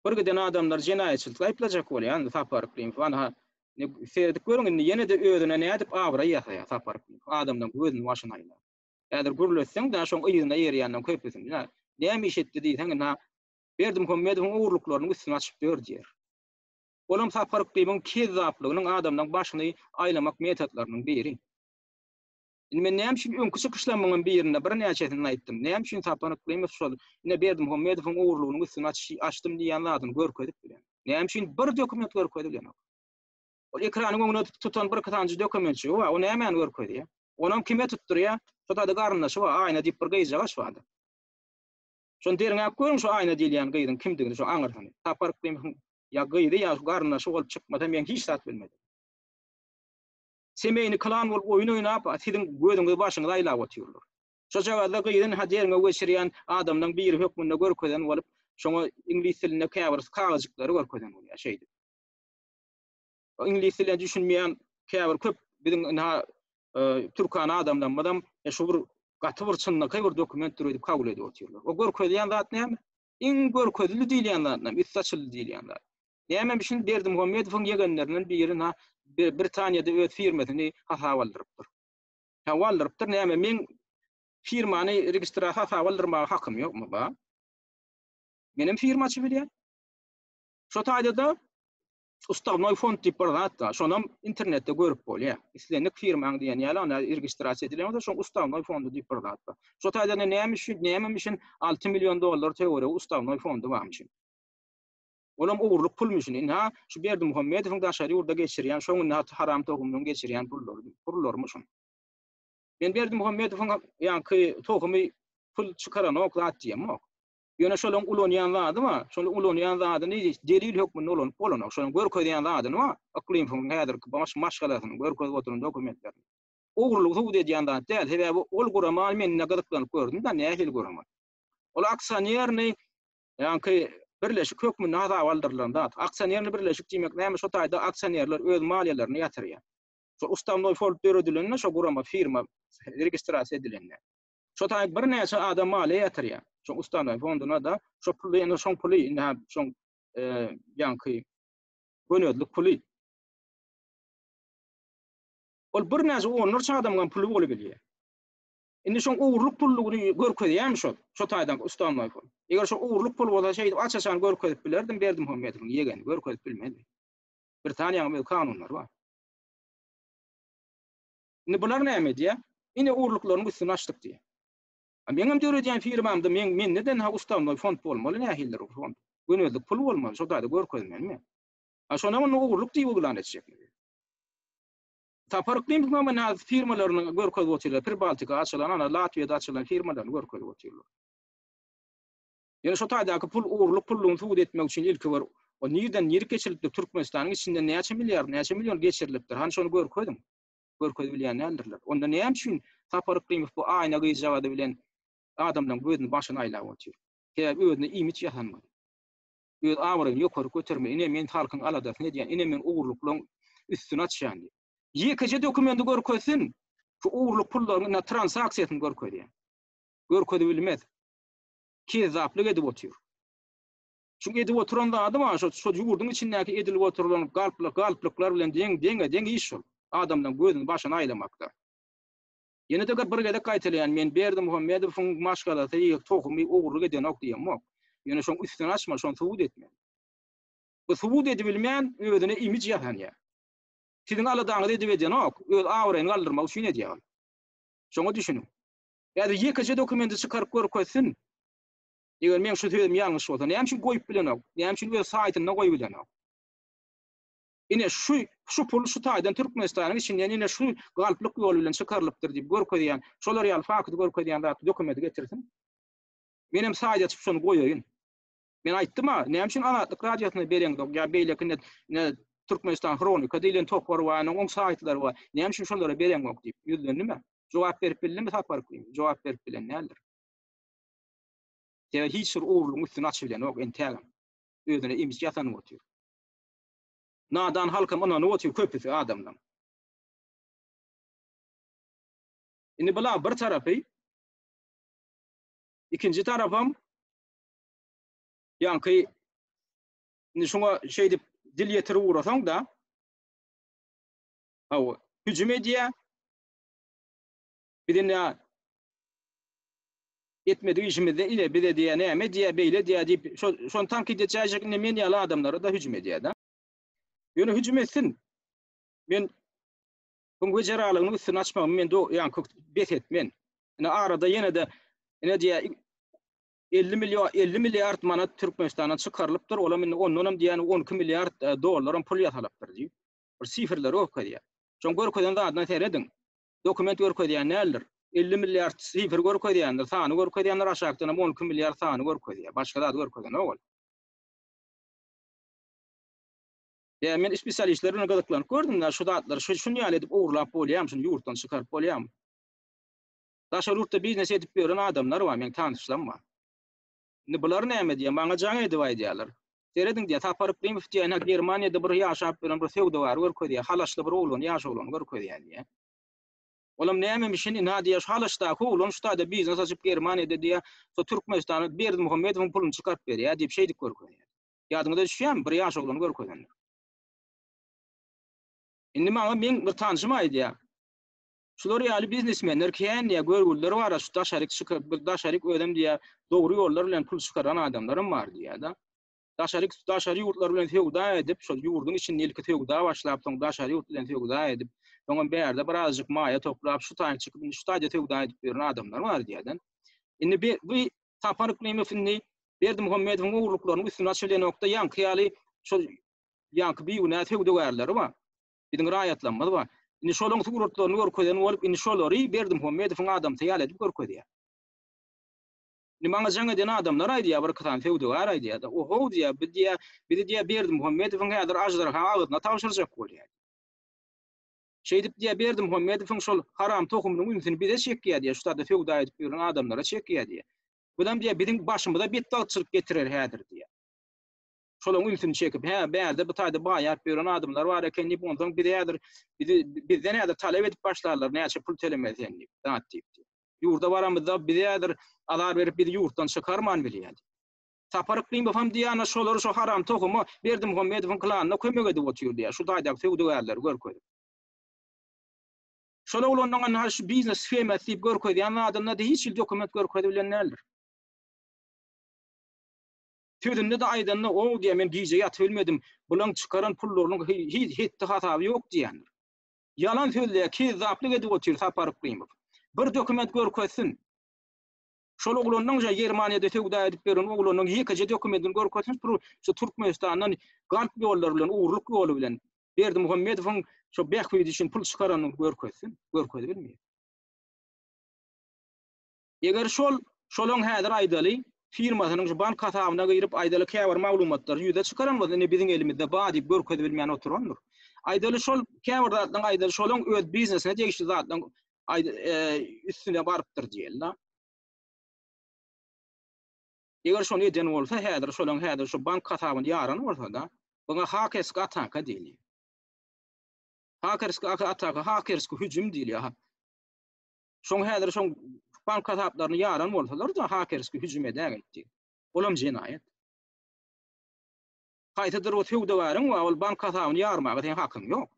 bir giden adamlar jenaýetçilik aýplajak bolýar. Andi saparık diýip, ana seyredip görüň, indi ýene de özüne nädip awra ýasaýar saparık diýip. Adamdan gözüni başyna aýlar. Eğer gürletsem de şoň ýygyna ýerýänden köpüsin. Näme iş etdi diýsen, berdim kommedim uğurluklaryny üstüne açyp berdiler. Olam saparık diýip kezzaplygynyň adamdan başyny aýlamak metodlarynyň biri. Indi men näme üçin öňkü çykyşlamagyň birinde bir näçesini aýtdym. Näme üçin saparık diýip şol ine berdim kommedim uğurlugynyň üstüne açdym diýen zadyny görkezip bilen. Näme üçin bir dokument görkezip bilen. O ekranyň öňüne tutan bir katanjy dokument şu, o näme görkezip? Onam kime tutturýar? Şoda da garnaşy var, aýna diýip bir gyýjaga şwady. Şon deriňe görüň şu aýna diýilýän gyýdyň kimdigini şu aňyrsyň. Saparık diýip ýa gyýdy ýa garnaşy bolup çykmada men hiç zat bilmedim. Semeyni klan bolup oýun oýnap, siziň gözüňizi başyňyza aýlap otyrlar. Şo jagada gyýdyn haderiňe geçirýän adamdan biri hökmünde görkezden bolup, şoňa ingliz dilinde käbir kagazyklary görkezden bolýar şeýdi. O ingliz dilinde düşünmeýän käbir köp biziň Türkan adamdan şu bir gaty bir çynnaky bir dokument türedi kabul edip otyrlar. O görkezýän zat näme? Iň görkezli diýilýän zat näme? Üstsaçyly diýilýän zat. Näme biçin berdim Muhammedowyň ýegenlerinden birine Britaniýada öz firmasini hasawaldyrypdyr. Hasawaldyrypdyr näme? Men firmany registrasiýa hasawaldyrmaga hakym ýokmy ba? Menim firmaçy bilýär. Şo taýda Ustavnoy fond diýip bir zat da, şonam internetde görüp bolýar. Islenik firmaň diýen ýalan registrasiýa edilen da şo Ustavnoy fondu diýip bir zat da. Şo taýda näme üçin $6 milyon töwere Ustavnoy fondu barmyş. Olam uğurluk pulmuşyn. Şu berdim Muhammedowyň daşary urda geçirýän, şoňun haram tohumyny geçirýän pullarmyşyn. Men berdim Muhammedowyň ýa-ni tohumy pul çykaran ok zat diýem. Ýöne şolaň ulanýan zadyma, şol ulanýan zadyny delil hökmünde bolanok, şolaň görkezýän zadyny aklim fon häzirki maşgalasyny görkezip oturan dokumentlerini. Uğurluk suud edýän zat däl, sebäbi ol guramal men nagadaklanyp gördüm da nähil guramal. Ol aksanýerni ýa-ni birleşik hökmünde hasawaldyrylan zat. Aksanýerni birleşik diýmek näme? Şo taýda aksanýerler öz maliýelerini ýatyrýar. Şo Ustavnoy fond döredilenle şo gurama firma registrasiýa edilenler. Şo taýda bir näçe adam maliýe ýatyrýar. Şo Ustavnoy fonduna da şo pulyny şoň puly şoň ýa-ni gönödlik puly. Ol bir näçe onlarça adamdan puly bolup bilýär. Indi şoň uğurluk pullugyny görkezýärmi şo? Şo taýdan Ustavnoy fond. Eger şo uğurluk pul bola şeýdi açaşan görkezip bilerdim, berdim Muhammedowyň ýegeni görkezip bilmedi. Britaniýanyň kanunlary bar. Indi bular näme diýär? Ine uğurluklaryny üstüne açdyk diýär. Meňem döredýän firmamda men neden Ustavnoy fond bolmaly nähildir o fond? Gönödlik pul bolmaly, şo taýda görkezmelmi? Şona onu uğurluk diýip ulan etjek. Saparık diýip men firmalaryny görkezip otyrlar. Pribaltika açylan, Latviýada açylan firmalaryny görkezip otyrlar. Ýöne şo taýdaky pul uğurluk pullugyny suud etmek üçin ilki bar. O nirden ýeri geçirilipdir Türkmenistanyň içinde näçe milyar, näçe milyon geçirilipdir. Han şonu görkezdim. Görkezip bilýän nädirler. Onda näme üçin saparık diýip bu aýna gyýjagada bilen adamdan gözüni başyna aýlap otyr. Käbir özüne imij ýasanmaly. Öz awryny ýokary göterme, ine men halkyň aladasyny diýen, ine men uğurluklaryň üstüne açýan diýip. Ýekece dokumenti görkezsin. Şu uğurluk pullaryny transaksiýasyny görkezdi. Görkezdi bilmez. Kezaplyk edip otur. Çünkü edip oturan da adam şu ýurdun içindäki edilip oturulan galplyklar bilen deň iş ol. Adamdan gözüni başyna aýlamakda. Ýene de bir gede gaýtylýan men berdim Muhammedowyň maşgalasy ýek tokumy uğurluk eden ok diýemok. Ýene şoň üstüne açma, şoň subut etme. Bu subut edip bilmeýän özüne imij ýapan ýa. Siziň aladaňyzy edip eden ok, öz awraýyny galdyrmak üçin edýär. Şoňa düşünün. Ýa-da ýekece dokumenti çykaryp görkezsin. Eger men şu sözüm ýalňyş bolsa, näme üçin goýup bilenok? Näme üçin öz saýtyna goýup bilenok? Ine şu pul şu taýdan Türkmenistanyň içinden ine şu galplyk ýoly bilen çykarylypdyr diýip görkezýän, şolar ýaly fakty görkezýän zat dokumenti getirsin. Menem saýda çyp şonu goýaýyn. Men aýtdym-a, näme üçin anatlyk radiýasyna bereňdok, ýa beýlekine Türkmenistan Kronika diýilen top bar we oň saýtlary bar. Näme üçin şolara bereňok diýip ýüzlenme. Jogap berip bilenmi tapar goýum. Jogap berip bilen nädir? Ýa hiç bir uğurluğun üstüne açylan ok entägem. Özüne imij ýasanyp otur. Nadan halkam onany otur köpüsi adamdan. Indi bula bir tarapy. İkinci tarapam ýanky indi şoňa şey dip dil ýetirip urasaň da hawa hüjüm edýär. Birine etmedi işimizde ile bir de diye näme diye beýle diye diýip şon tankit edýäjek men ýaly adamlara da hüjüm edýär da. Ýöne hüjüm etsin. Men bu gejeralygyny üstüne açmam men do ýanky bet etmen. Ine arada ýene de ine diýe 50 milyard manat Türkmenistandan çykarylypdyr. Ola men ondan diýen 12 milyard dollaryň pul ýasalypdyr diýip bir sifirler okudýar. Şoň görkezden de adna seredin. Dokument görkezýän nädir? 50 milyard sifir görkezýändir, sany görkezýändir, aşagdan 12 milyard sany görkezýär. Başga da görkezýän ol. Ya men spesialistlerini gadyklanyp gördüm, şu datlar şunu ýaly edip uğurlap bolýam, şunu ýurtdan çykaryp bolýam. Daşa ýurtda biznes edip beren adamlar bar, men tanışlarym bar. Indi bular näme diýen, maňa jaň edip aýdýarlar. Seredin diýe taparyp Primif diýen Germaniýada bir ýaşap beren bir sewda bar, görkezýär, halaşly bir oğlan, ýaş oğlan görkezýär diýe. Olam näme mişin inadiýa halaşda oğlan ştada biznes açyp Germaniýada diýe, so Türkmenistana Berdi Muhammedowyň puluny çykaryp berýär diýip şeýdik görkezýär. Ýadyňda düşýän bir ýaş oğlan görkezýär. Indi maňa men bir tanışym aýdýar. Şular ýaly biznesmenler käňe görgüller bar, şu daşaryk çykyp bir daşaryk ödem diýe dogry ýollar bilen pul çykaran adamlarym bar diýär da. Daşary ýurtlar bilen sewda edip, şu ýurdun içinde ilki sewda başlap, soň daşary ýurt bilen sewda edip, soň berde birazjyk maýa toplap, şu taýy çykyp, şu taýda sewda edip beren adamlar bar diýerden. Indi bu taparyk Primifini Berdi Muhammedowyň uğurluklaryny üstüne açylan nokta ýanky ýaly şu ýanky biýüne sewda gärleri bar. Biziň raýatlanmady bar. Indi şolaryň suratlaryny görkezýän bolup, indi şolary Berdi Muhammedowyň adam taýýal edip görkezýär. Indi maňa jaň eden adamlar aýdýar, bir katan sewda bar aýdýar da. Oho diýär, bir diýär Berdi Muhammedowyň häzir ajdarha agyna tawşyrjak bolýar. Şeýdip diýär Berdi Muhammedowyň şol haram tokumynyň ünsini bize çekýär diýär, şularda sewda edip beren adamlara çekýär diýär. Budan diýär biziň başymyza betdagçylyk getirer häzir diýär. Şolaryň ünsini çekip, berde bu taýda baýap beren adamlar bar eken diýip ondan bizden häzir talep edip başlarlar, näçe pul telemezsen diýip, dat diýip. Ýurda baramyzda bize häzir alar berip bizi ýurtdan çykarman bilýär. Taparyk Primifam diýär, şolary şu haram tokumy Berdi Muhammedowyň klanyna kömek edip otur diýär. Şu taýda sewdagarlar görkezýär. Şola ulanyň şu biznes skemasy diýip görkezýän adamlar da hiç dokument görkezip bilen nädir? Tüdünde de aýdanly o diýär, men giýje ýatyp bilmedim. Bulan çykaran pullarynyň hiç hataby ýok diýär. Yalan sözle kezaplyk edip otur Taparyk Primif. Bir dokument görkezsin. Şol oglanyň Germaniýada sewda edip beren oglanyň ýekece dokumentini görkezsin, şu Türkmenistandan galp ýollar bilen, uğurluk ýoly bilen Berdi Muhammedowyň şu bähwidi üçin pul çykaranyny görkezsin, görkezip bilmeýär. Eger şolaň häzir aýdaly firmasynyň şu bank hasabyna girip aýdaly käbir maglumatlary ýüze çykaran bolsa, biziň elimizde bar diýip görkezip bilmeýän oturandyr. Aýdaly şol käbir zatlaryň aýdaly şolaň öz biznesine degişli zatlaryň üstüne barypdyr diýeler. Eger şonu eden bolsa, häzir şolaň häzir şu bank hasabyny ýarany bolsa da, buňa hak eski atanka diýilýär. hakerski hücum diýil ýa. Şoň häzir şoň bank hesaplarını yaran bolsalar da hakerski hücum eden etdi. Olam jinayet. Haýtadyr o tewdewaryň we ol bank hesabyny yarmaga teň hakym ýok.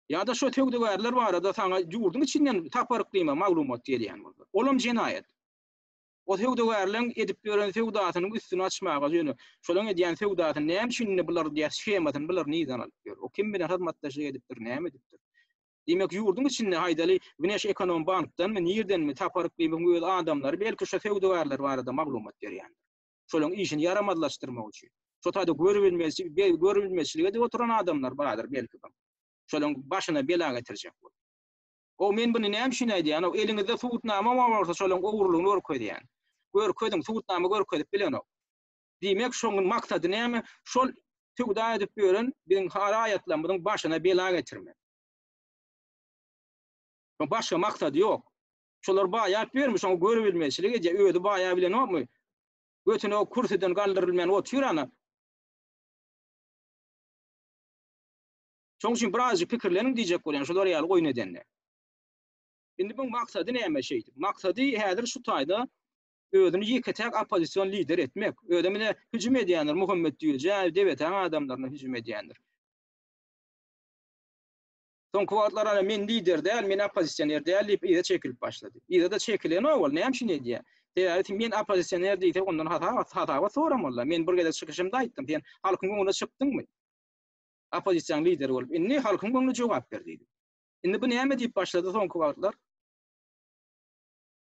Ya da şu tewdewarlar barada sana ýurdun içinden taparyklyma maglumat diýilýän bolýar. Olam jinayet. O tewdewarlaryň edip beren tewdatynyň üstüne açmaga ýöne. Şolaň edýän tewdatyny näme üçin bular diýär şematyny bular niýden alyp ber. O kim bilen hyzmatdaşlyk edipdir, näme edipdir. Demek ýurdun içinde haýdaly Güneş Ekonom Bankdan men ýerden mi taparyklyma göz adamlar belki şu tewdewarlar barada maglumat berýän. Şolaň işini yaramadlaşdyrmak üçin. Şu taýda görülmezçiligi de oturan adamlar bardyr belki. Şolaň başyna bela getirjek bol. O men bunu näme üçin aýdýan? O eliňizde suwutnama bolsa şolaň owurlugyny görkezýän. Görkezdiň suwutnama görkezip bilen o. Demek şoň maksady näme? Şol tewda edip beren biziň haraýatlarymyzyň başyna bela getirmek. Başka maksady ýok. Şolar baýa bermiş, şoň görülmezçiligi de öýde baýa bilen okmy? Götüne o kursydan galdyrylmayan o türana. Şoň üçin birazjy pikirleriň diýjek bolýan şolar ýaly goýun edenler. Indi bu maksady näme şeýdi? Maksady häzir şu taýda özüni ýeketäk opozisiýon lider etmek. Ödemine hüjüm edýänler, Muhammed Düýje, dewletiň adamlaryna hüjüm edýänler. Soňky wagtlara men lider däl, men opozisiýoner däl diýip ýa çekilip başlady. Ýa da çekilen ol, näme şunu edýär? Däl men opozisiýoner diýip ondan hata soram bolar. Men bir gede çykyşymda aýtdym, sen halkyň öňüne çykdyňmy? Opozisiýon lideri bolup, indi halkyň öňüne jogap berdi. Indi bu näme diýip başlady soňky wagtlar?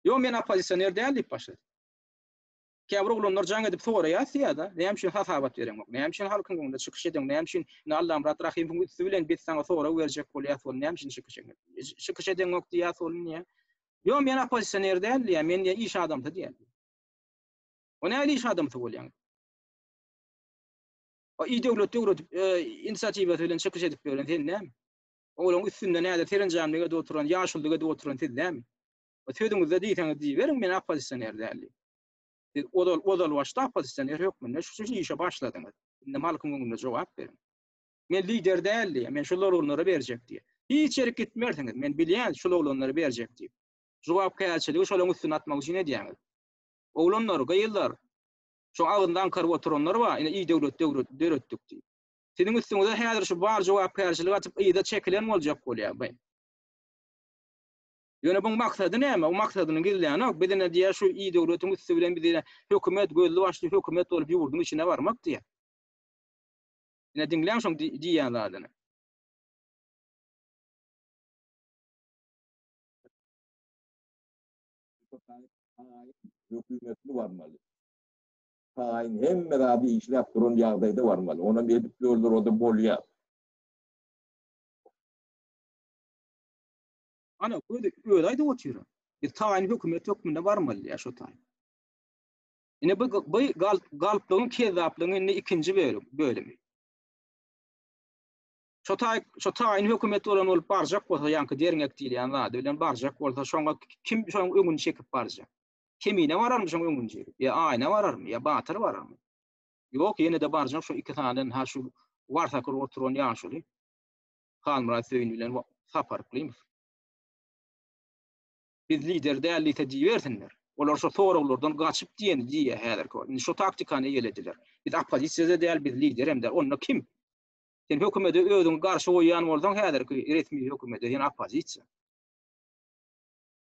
Yo men opozisiýoner däl diýip başlady. Käbir oglanlar jaň edip soraýar da, näme üçin hasabat bereňok? Näme üçin halkyň öňünde çykyş edin? Näme üçin Allah'ım Rahim üstü bilen biz sana sora berjek bolýar, sol näme üçin çykyş ediňok diýär sol niýe? Yo men opozisiýoner däl diýär, men iş adamdy diýär. O näme iş adamdy bolýan? O döwlet inisiatiwa bilen çykyş edip beren sen näme? Olaň üstünde näde terenjamlyga oturan, ýaşullyga oturan sen näme? O söýdüňizde diýseniz diýerin, men opozisiýoner däl. Odal başta opozisiýoner ýokmy? Ne şu işe başladyňyz? Indi halkyň öňünde jogap berin. Men lider däl diýär, men şolar onlara berjek diýär. Hiç ýere gitmerdiňiz, men bilýän şolar onlara berjek diýip. Jogap käçiligi şolaň üstüne atmak üçin edýäňiz. Oglanlar, gaýyllar, şu agyndan karyp oturanlar bar, ine döwletdik diýip. Seniň üstüňde häzir şu bar jogap käçiligi atyp ýa-da çekilen boljak bolýar. Ýöne bu maksady näme? O maksadyny gizlän ok. Bizene diýär şu döwletiň üstü bilen bizene hökümet gözli başly hökümet bolup ýurdun içine barmak diýär. Ine diňlän şoň diýýän zadyny. Hökümetli barmaly. Taýin hemme zady işläp duran ýagdaýda barmaly. Ona edip ýollar o da bolýar. Ana öýde aýdyp oturýar. Bir taýin hökümet ýokmunda barmaly ýa şu taýin. Ine bu galplygyň kezaplygyň ikinji bölümi. Şu taýin hökümet bolan ol barjak bolsa ýanky derňek diýilýän zady bilen barjak bolsa şoňa kim şoň öňüni çekip barjak? Kimine vararmy şoň öňüni çekip? Ya aýna vararmy? Ya batyr vararmy? Ýok, ýene de barjak şu iki tanadan ha şu warsakyr oturan ýaşuly. Halmra söýün bilen saparyklymy. Biz lider däli diýersinler. Olar şu soralardan gaçyp diýär häzir. Şu taktikany ýelediler. Biz opozisiýada däl, biz lider hemde onda kim? Sen hökümete özüň garşy goýan bolsaň häzirki resmi hökümete ýa opozisiýa.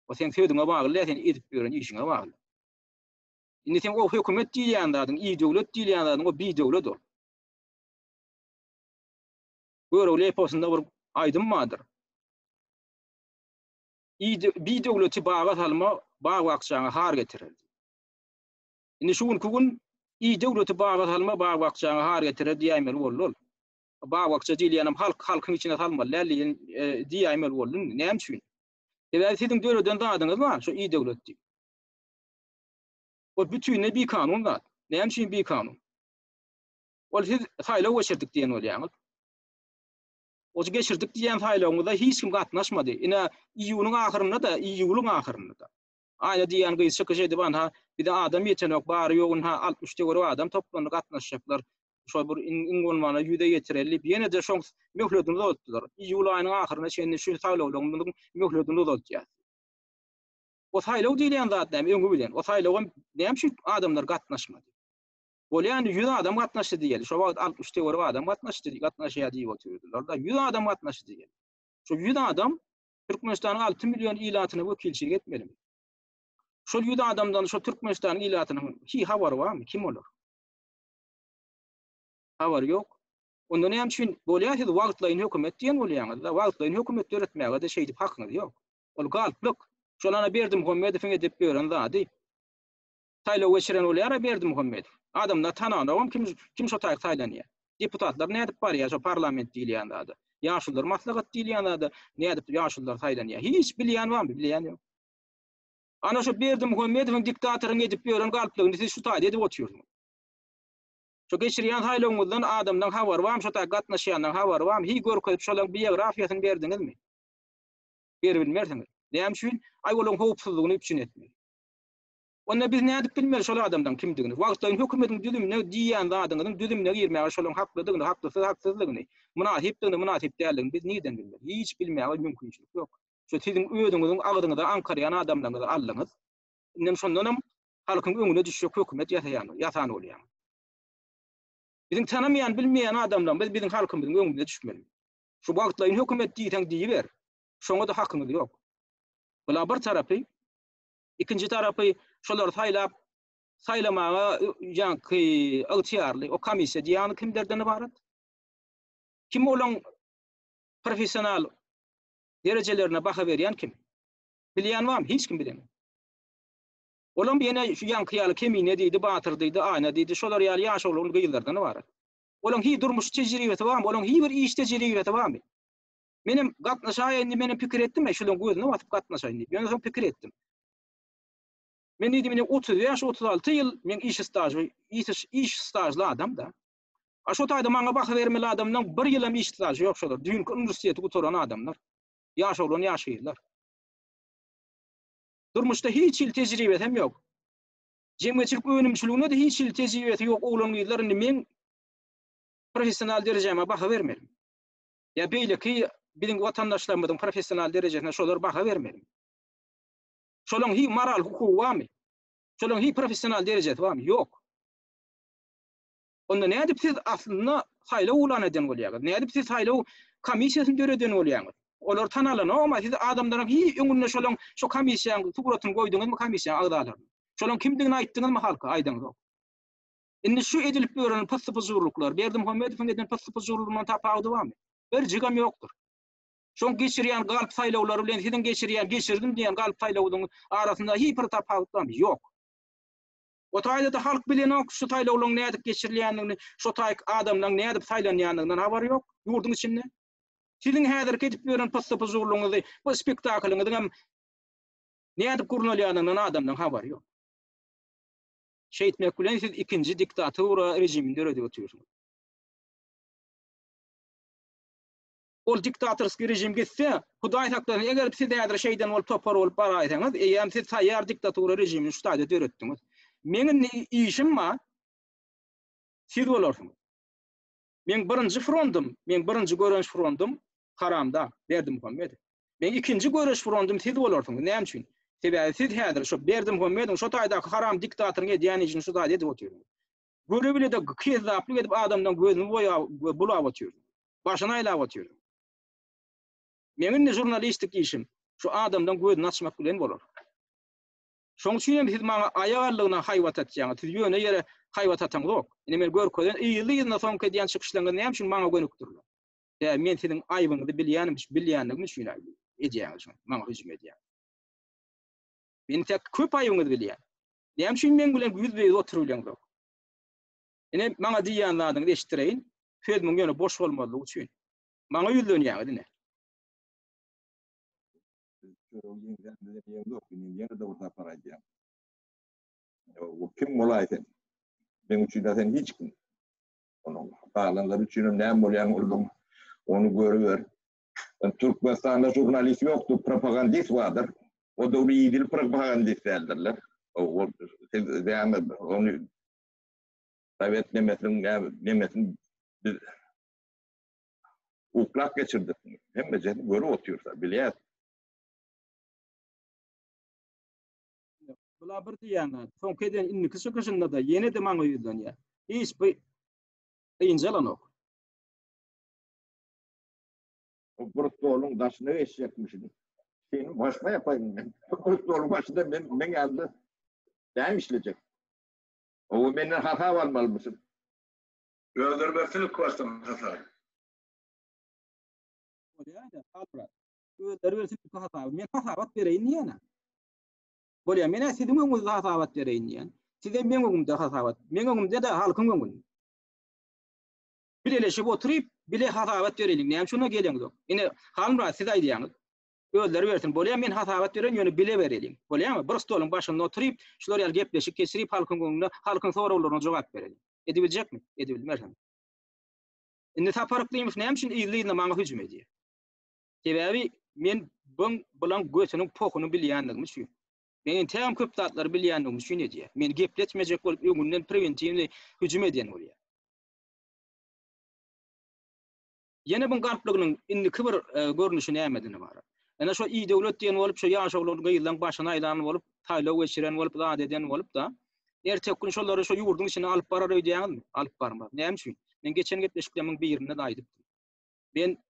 O sen söýdüňe bagly, sen edip beren işiňe bagly. Indi sen o hökümet diýýän zadyň, döwlet diýýän zadyň o döwlet ol. Görewli eposunda bir aýdymmadyr. Döwleti baga salma, bag wagtçaňa har getirildi. Indi şu gün döwleti baga salma, bag wagtçaňa har getirildi diýmeli bolýar. Bag wagtça diýýänem halkyň içine salma, lälliň diýmeli bolýar. Näme üçin? Eger siziň döwletden dadyňyz bar, şu döwletdi. O bütünne bir kanun var. Näme üçin bir kanun? Ol siz saýlaw geçirdik diýen bolýaňyz. O geçirdik diýen saýlawda hiç kim gatnaşmady. Ine iýulyň ahyrynda da. Aýa diýen gyýy çykyş edip ha bir de adam ýetenok bar ýogun ha 60 degre adam toplanıp gatnaşjaklar. şol bir ingonmana ýüde ýetirilip ýene-de şoň möhledini uzatdylar. İýul aýynyň ahyryna şeýle şu saýlawlaryň möhledini uzatdylar. O saýlaw diýilen zat näme öňe bilen? O saýlawa näme şu adamlar gatnaşmady. Bolýan 100 adam gatnaşdy diýeli. Şo wagt 60 töwere adam gatnaşdy, gatnaşýar diýip oturýardylar da 100 adam gatnaşdy diýeli. Şo 100 adam Türkmenistanyň 6 milyon ilatyna wekilçilik etmeli. Şol 100 adamdan şo Türkmenistanyň ilatynyň ki habary barmy? Kim olar? Habar ýok. Onda näme üçin bolýar edi wagtlaryň hökümet diýen bolýar. Da wagtlaryň hökümet öğretmäge de şey diýip hakyny ýok. Ol galplyk. Şolana berdim Muhammedowyň edip beren zady. Taýlaw geçiren bolýar berdim Muhammedow. Adamlar tananawam kim şo taýyk taýlanýar. Deputatlar näme edip bar ýa şo parlament diýilýän zady. Ýaşullar maslahat diýilýän zady. Näme edip ýaşullar taýlanýar. Hiç bilýän barmy? Bilýän ýok. Ana şo berdim Muhammedowyň diktatoryň edip beren galplygyny siz şu taýda edip oturýarsyňyz. Şo geçirýän taýlawymyzdan adamdan habar barmy? Şo taýy gatnaşýandan habar barmy? Hi görkezip şolaň biografiýasyny berdiňizmi? Berbilmersiňiz. Näme üçin? Ay olaň howpsuzlygyny üçin etmek. Onda biz näde bilmer şol adamdan kimdigini. Wagtlaryň hökümetiň düzümine diýýän zadynyň düzümine girmäge şolaň haklydygyny, haksızlygyny, münasipdigini, münasip däldigini biz niden bilmer? Hiç bilmäge mümkinçilik ýok. Şo siziň öýüňiziň agydyňyza ankarýan adamlaryňyzy aldyňyz. Inem şondanam halkyň öňüne düşýär hökümet ýasan bolýar. Biziň tanamayan, bilmeýän adamlar biz biziň halkymyzyň öňüne düşmeli. Şu wagtlaryň hökümet diýsen diýiber. Şoňa da hakyňyz ýok. Bular bir tarapy, ikinji tarapy şolar saýlamaga ýa-ki ygtyýarly o komissiýa diýany kimlerden ibaret? Kim olaň professional derejelerine baha berýän kim? Bilýän barmy? Hiç kim bilmez. Olaň ýene şu ýankyýaly kemine diýdi, batyr diýdi, aýna diýdi, şolar ýaly ýaşaglaryň gyýlardan ibaret. Olaň hi durmuş tejribesi barmy? Olaň hi bir iş tejribesi barmy? Menim gatnaşaýyn, menim pikir etdim, şolaň gözüne batyp gatnaşaýyn diýip. Men şol pikir etdim. Men diýdim, 30 ýaş, 36 ýyl men iş stajly adam da. Şo taýda maňa baha bermeli adamdan 1 ýylam iş stajy ýok şolar. Düňkü uniwersiteti guturan adamlar. Ýaşaglan ýaşaýarlar. Durmuşda hiç ýyl tejribesi hem ýok. Jemgyýetçilik önümçiligine de hiç ýyl tejribesi ýok. Oglan ýyllaryny men professional derejeme baha bermedim. Ya beýle ki biziň watandaşlarymyzyň professional derejesine şolar baha bermedim. Şolaň hi moral hukuky barmy? Şolaň hi professional derejesi barmy? Ýok. Onda näde siz aslynda saýlaw ulan eden bolýaňyz? Näde siz saýlaw komissiýasyny döreden bolýaňyz? Olar tanalan, ama siz adamlaryň hi öňüne şolaň şo komissiýanyň tuguratyny goýduňyzmy komissiýa agdalaryny? Şolaň kimdigini aýtdyňyzmy halka? Aýdyňyz ok. Indi şu edilip beren pyssypyzurluklar, berdim Muhammedowyň eden pyssypyzurlugyndan tapawdy barmy? Bir jigam ýokdur. Şoň geçirýän galp saýlawlary bilen siziň geçirdim diýen galp saýlawlaryň arasynda hiç bir tapawut barmy? Ýok. O taýda da halk bilen ok şu saýlawlaryň näde geçirilýändigini, şu taýyk adamlaryň näde saýlanýandygyny habar ýok. Ýurduň içinde. Siziň häzir ketip beren pyssypyzurlugyňyzy, bu spektaklyňyzy hem näde gurnalýandygyny adamdan habar ýok. Şeýitmek bilen siz ikinji diktatura rejiminde öredip oturýarsyňyz. Ol diktatorski rejim gitse, Hudaý saklasyn, eger siz häzir şeýden ol topar olup baraýsaňyz, eýem siz taýýar diktatura rejimini şu taýda döretdiňiz. Menin işim ma, siz bolarsyňyz. Men birinji frontum, men birinji görenç frontum Haramda, berdim Muhammedow. Men ikinji görenç frontum siz bolarsyňyz. Näme üçin? Sebäbi siz häzir şo berdim Muhammedow şo taýda Haram diktatoryň edýän işini şu taýda edip oturýar. Göre bile de kezzaplyk edip adamdan gözüni bulap oturýar. Başyna aýlap oturýar. Menin jurnalistik işim şu adamdan gözüni açmak bilen bolar. Şoň üçin siz maňa aýagallygyna haýwat atjaňyz, siz ýöne ýere haýwat ataňyz ok. Ine men görkezden ýyly-ýylyna soňky diýen çykyşlaryňyz näme üçin maňa gönükdirler? Ya men siziň aýbyňyzy bilýänligimi üçin edýäňiz şoň, maňa hüjüm edýäň. Men tek köp aýbyňyzy bilýän. Näme üçin men bilen yüzbeýiz oturýan ok. Ine maňa diýýän zadyňy eşitdireýin, sözüň ýöne boş bolmalygy üçin. Maňa ýüzlenýäňiz ine. Kim bolaysan? Ben üçin de sen hiç kim. Onun bağlanlar üçin näme bolýan oldum, onu görüber. Türkmenistanda jurnalist ýokdur, propagandist vardır. O da iyi dil propagandist derler. Onu Sovet nemetin biz uklak geçirdik. Hem de görüp otuyorsa bilýär. Bular bir diýýär. Soňkydan inni kysy-kysynda da ýene de maňa ýüzlenýär. Hiç bir ýynjalanok. O protokoluň daşyny eşekmişdi. Senin başma yapayım ben. Protokoluň başında ben geldi. Däm işleyecek. O menden hata almaly mısın? Öldürmesilik baştan hata. Bolýar-da, alpra. Öldürmesilik hata. Men hatabat bereýin ýene. Bolýar, men siziň öňüňizde hatabat bereýin ýene. Size men öňümde hatabat. Men öňümde de halkyň öňünde. Bileşip oturup bile hatabat bereýin. Näme şuna gelýäňiz? Ine halmra siz aýdýaňyz. Öldürü versin. Bolýar, men hatabat beren ýöne bile bereýin. Bolýarmy? Bir stoluň başynda oturup şular ýaly gepleşip kesirip halkyň öňünde halkyň soraklaryna jogap bereýin. Edebiljekmi? Edebilmerhem. Indi taparyklymy näme üçin ýylyna maňa hüjüm edýär? Sebäbi men bulan göçüniň pokuny bilýändigim şu. Men täm köp zatlary bilýändigim şu edýär. Men gepleşmejek bolup öňünden preventivli hüjüm edýän bolýar. Ýene bu garplygynyň indi kibir görnüşi näme bar? Ana şu iyi döwlet diýen bolup şu ýaşaglaryň gyýylan başyna aýlan bolup, taýlaw geçiren bolup, zat eden bolup da ertek gün şolary şu ýurduň içine alyp barar öýdýäňizmi? Alyp barmaz. Näme üçin? Men geçen gepleşiklerimiň birinde de aýdyp. Ben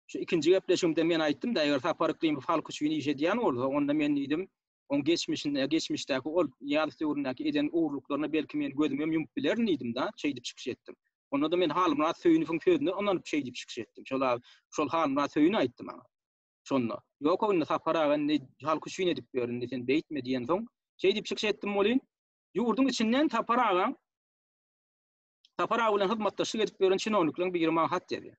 şu ikinji gepleşimde men aýtdym da eger taparyklymy halk üçin iş edýän bolsa, onda men diýdim, on geçmişdäki ol ýaly töwründäki eden uğurluklaryna belki men gözümem ýumyp bilerin diýdim da, şey diýip çykyş etdim. Onda da men halymra söýüniň köýünde ondan şey diýip çykyş etdim. Şol halymra söýüni aýtdym maňa. Şonda. Ýok onda taparagan halk üçin edip berdi sen beýtme diýen soň, şey diýip çykyş etdim bolýan. Ýurduň içinden taparagan bilen hyzmatdaşlyk edip beren çynowniklaryň bir maňa hat berdi.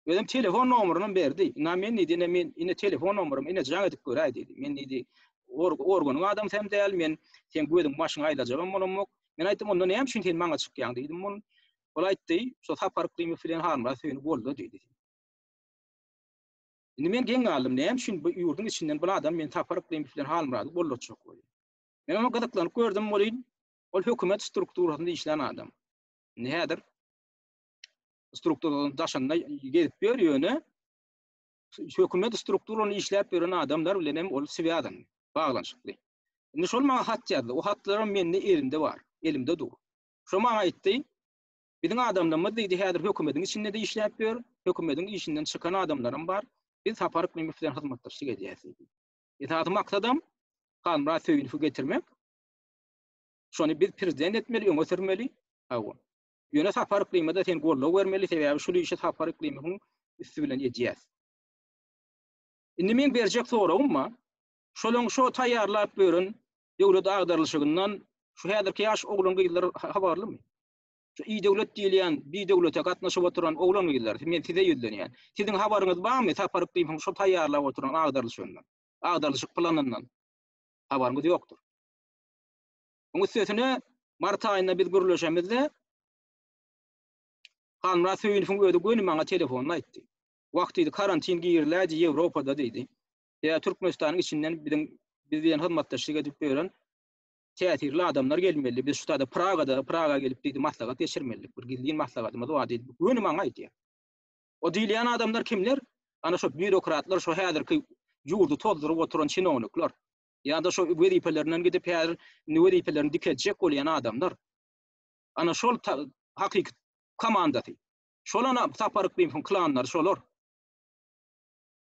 Özüm telefon nomeryny berdi. Men diýdim, men ine telefon nomerym ine jaň edip göräý diýdi. Men diýdi, organyň adam sen däl, men sen gödüň başyna aýlajagam bolamok. Men aýtdym, onda näme üçin sen maňa çykýaň diýdim. Ol aýtdy, şo taparyklymy filan halymra söýüni boldy diýdi. Indi men geň aldım, näme üçin bu ýurduň içinden bu adam men taparyklymy filan halymra bolýarçok bolýar. Men onu gadaklanyp gördüm bolýan. Ol hökümet strukturasynda işleyen adam. Nädir? Strukturalaryň daşynda gelip berýäni, hökümet strukturalaryny işläp beren adamlar bilen hem ol siýadan baglanşykly. Indi şol maňa hat ýazdy. O hatlarym mende elimde bar, elimde dur. Şo maňa aýtdy, biziň adamlarymyz diýdi, häzir hökümetiň içinde de işläp ber, hökümetiň işinden çykan adamlarym bar. Biz taparyklymy filan hyzmatdaşlyk edýäs. Etaty maksadym halymra söýüni getirmek. Şonu biz prezident etmeli, öňe hawa. Ýöne taparyklymy da sen gollaw bermeli, sebäbi şu işe taparyklymyň üstü bilen edýäs. Indi men berjek soragymma, şolaň şu taýýarlap beren döwlet agdarylşygyndan şu häzirki ýaş oglan gyýlar habarlymy? Şu iyi döwlet diýilýän, bir döwlete gatnaşyp oturan oglan gyýlar, men size ýüzlenýän. Siziň habaryňyz barmy taparyklymy şu taýýarlap oturan agdarylşygyndan, agdarylşyk planyndan? Habaryňyz ýokdur. Oňa söýsene mart aýynda biz gürleşemizde halymra söýüniň öýde göni maňa telefon aýtdy. Wagtydy karantin giýirlädi Ýewropada diýdi. Ya Türkmenistanyň içinden bizden hyzmatdaşlyk edip beren täsirli adamlar gelmeli. Biz şutada Praga gelip diýdi maslahat geçirmelik. Bir gildiň maslahatymyz bar diýdi. Göni maňa aýtdy. O diýilýän adamlar kimler? Ana şu bürokratlar, şu häzirki ýurdu toldurup oturan çynowniklar. Ýa-da şu wezipelerinden gidip häzir wezipelerini dikejek bolýan adamlar. Ana şol hakyky komandasy. Şolana taparyklymy klanlar şolar.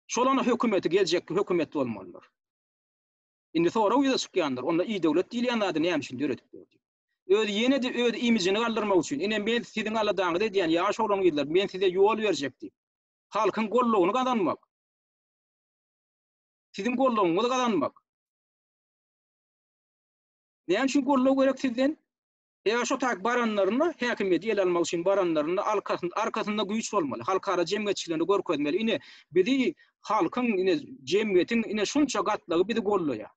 Şolana hökümeti geljek hökümet bolmalylar. Indi sonra ýa-da çykýanlar, onda iyi döwlet diýilýän zady näme üçin döretip berdi? Özi ýene de öz imijini galdyrmak üçin. Ine men siziň aladaňyz diýen ýaş oglan gyýlar, men size ýol berjekdi. Halkyň gollawyny gazanmak. Siziň gollawyňyzy gazanmak. Näme üçin gollaw gerek sizden? Ya şu tak baranlaryny häkimet ýel almak üçin baranlaryny arkasynda güýç bolmaly. Halkara jemgyýetçilerini görkezmeli. Ine bizi halkyň ine jemgyýetiň ine şunça gatlagy bizi gollaýar.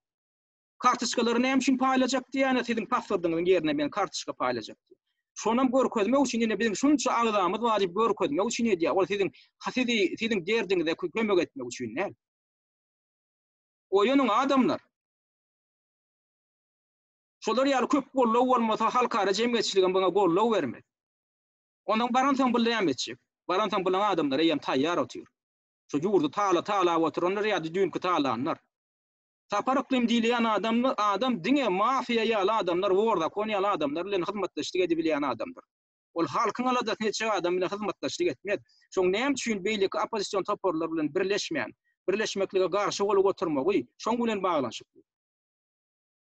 Kartuşkalary näme üçin paýlajak diýäne siziň pasportyňyzyň ýerine men kartuşka paýlajak. Şonam görkezmek üçin ine biziň şunça agdamyz bar diýip görkezmek üçin edýär. Ol siziň derdiňizde kömek etmek üçin näme? Oýanyň adamlar Şolar ýaly köp gollaw bolmasa halkara jemgyýetçiligem bana gollaw bermedi. Onuň barantan bilen etjek. Barantan bilen adamlar ýa taýýar otýar. Şo ýurdu tala oturanlar ýa-da dünkü talanlar. Tapar iklim diýilýän adam diňe mafiýa ýaly adamlar, worda konýaly adamlar bilen hyzmatdaşlyk edebilýän adamdyr. Ol halkyň aladat neçe adam bilen hyzmatdaşlyk etmedi. Şoň näme üçin beýlik opposision toporlar bilen birleşmeklige garşy bolup oturmagy, şoň bilen baglanşyp.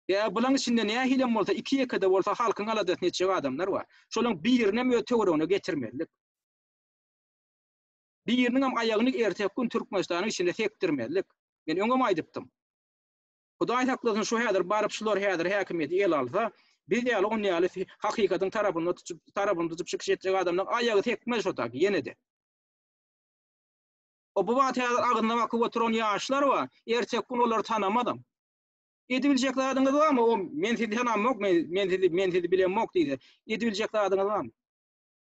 Ya bulan içinde näme hilem bolsa, 2-2 bolsa halkyň aladat neçe adamlar bar. Şolaň birine mötegörüne getirmelik. Biriniň hem aýagyny ertek gün Türkmenistanyň içinde sektirmelik. Men öňe aýdypdym. Hudaý taklasyň şu häzir baryp şular häzir häkimiýet el alsa, biz ýaly on ýaly hakykatyň tarapynda tutup çykyş etjek adamlar aýagy tekmez şotak ýene-de. O bu wagt häzir agynda bakyp oturan ýaşlar bar, ertek gün olar tanamadym. Edibiljekler adyňyz barmy? O men sizi tanamok, men sizi bilemok diýdi. Edibiljekler adyňyz barmy?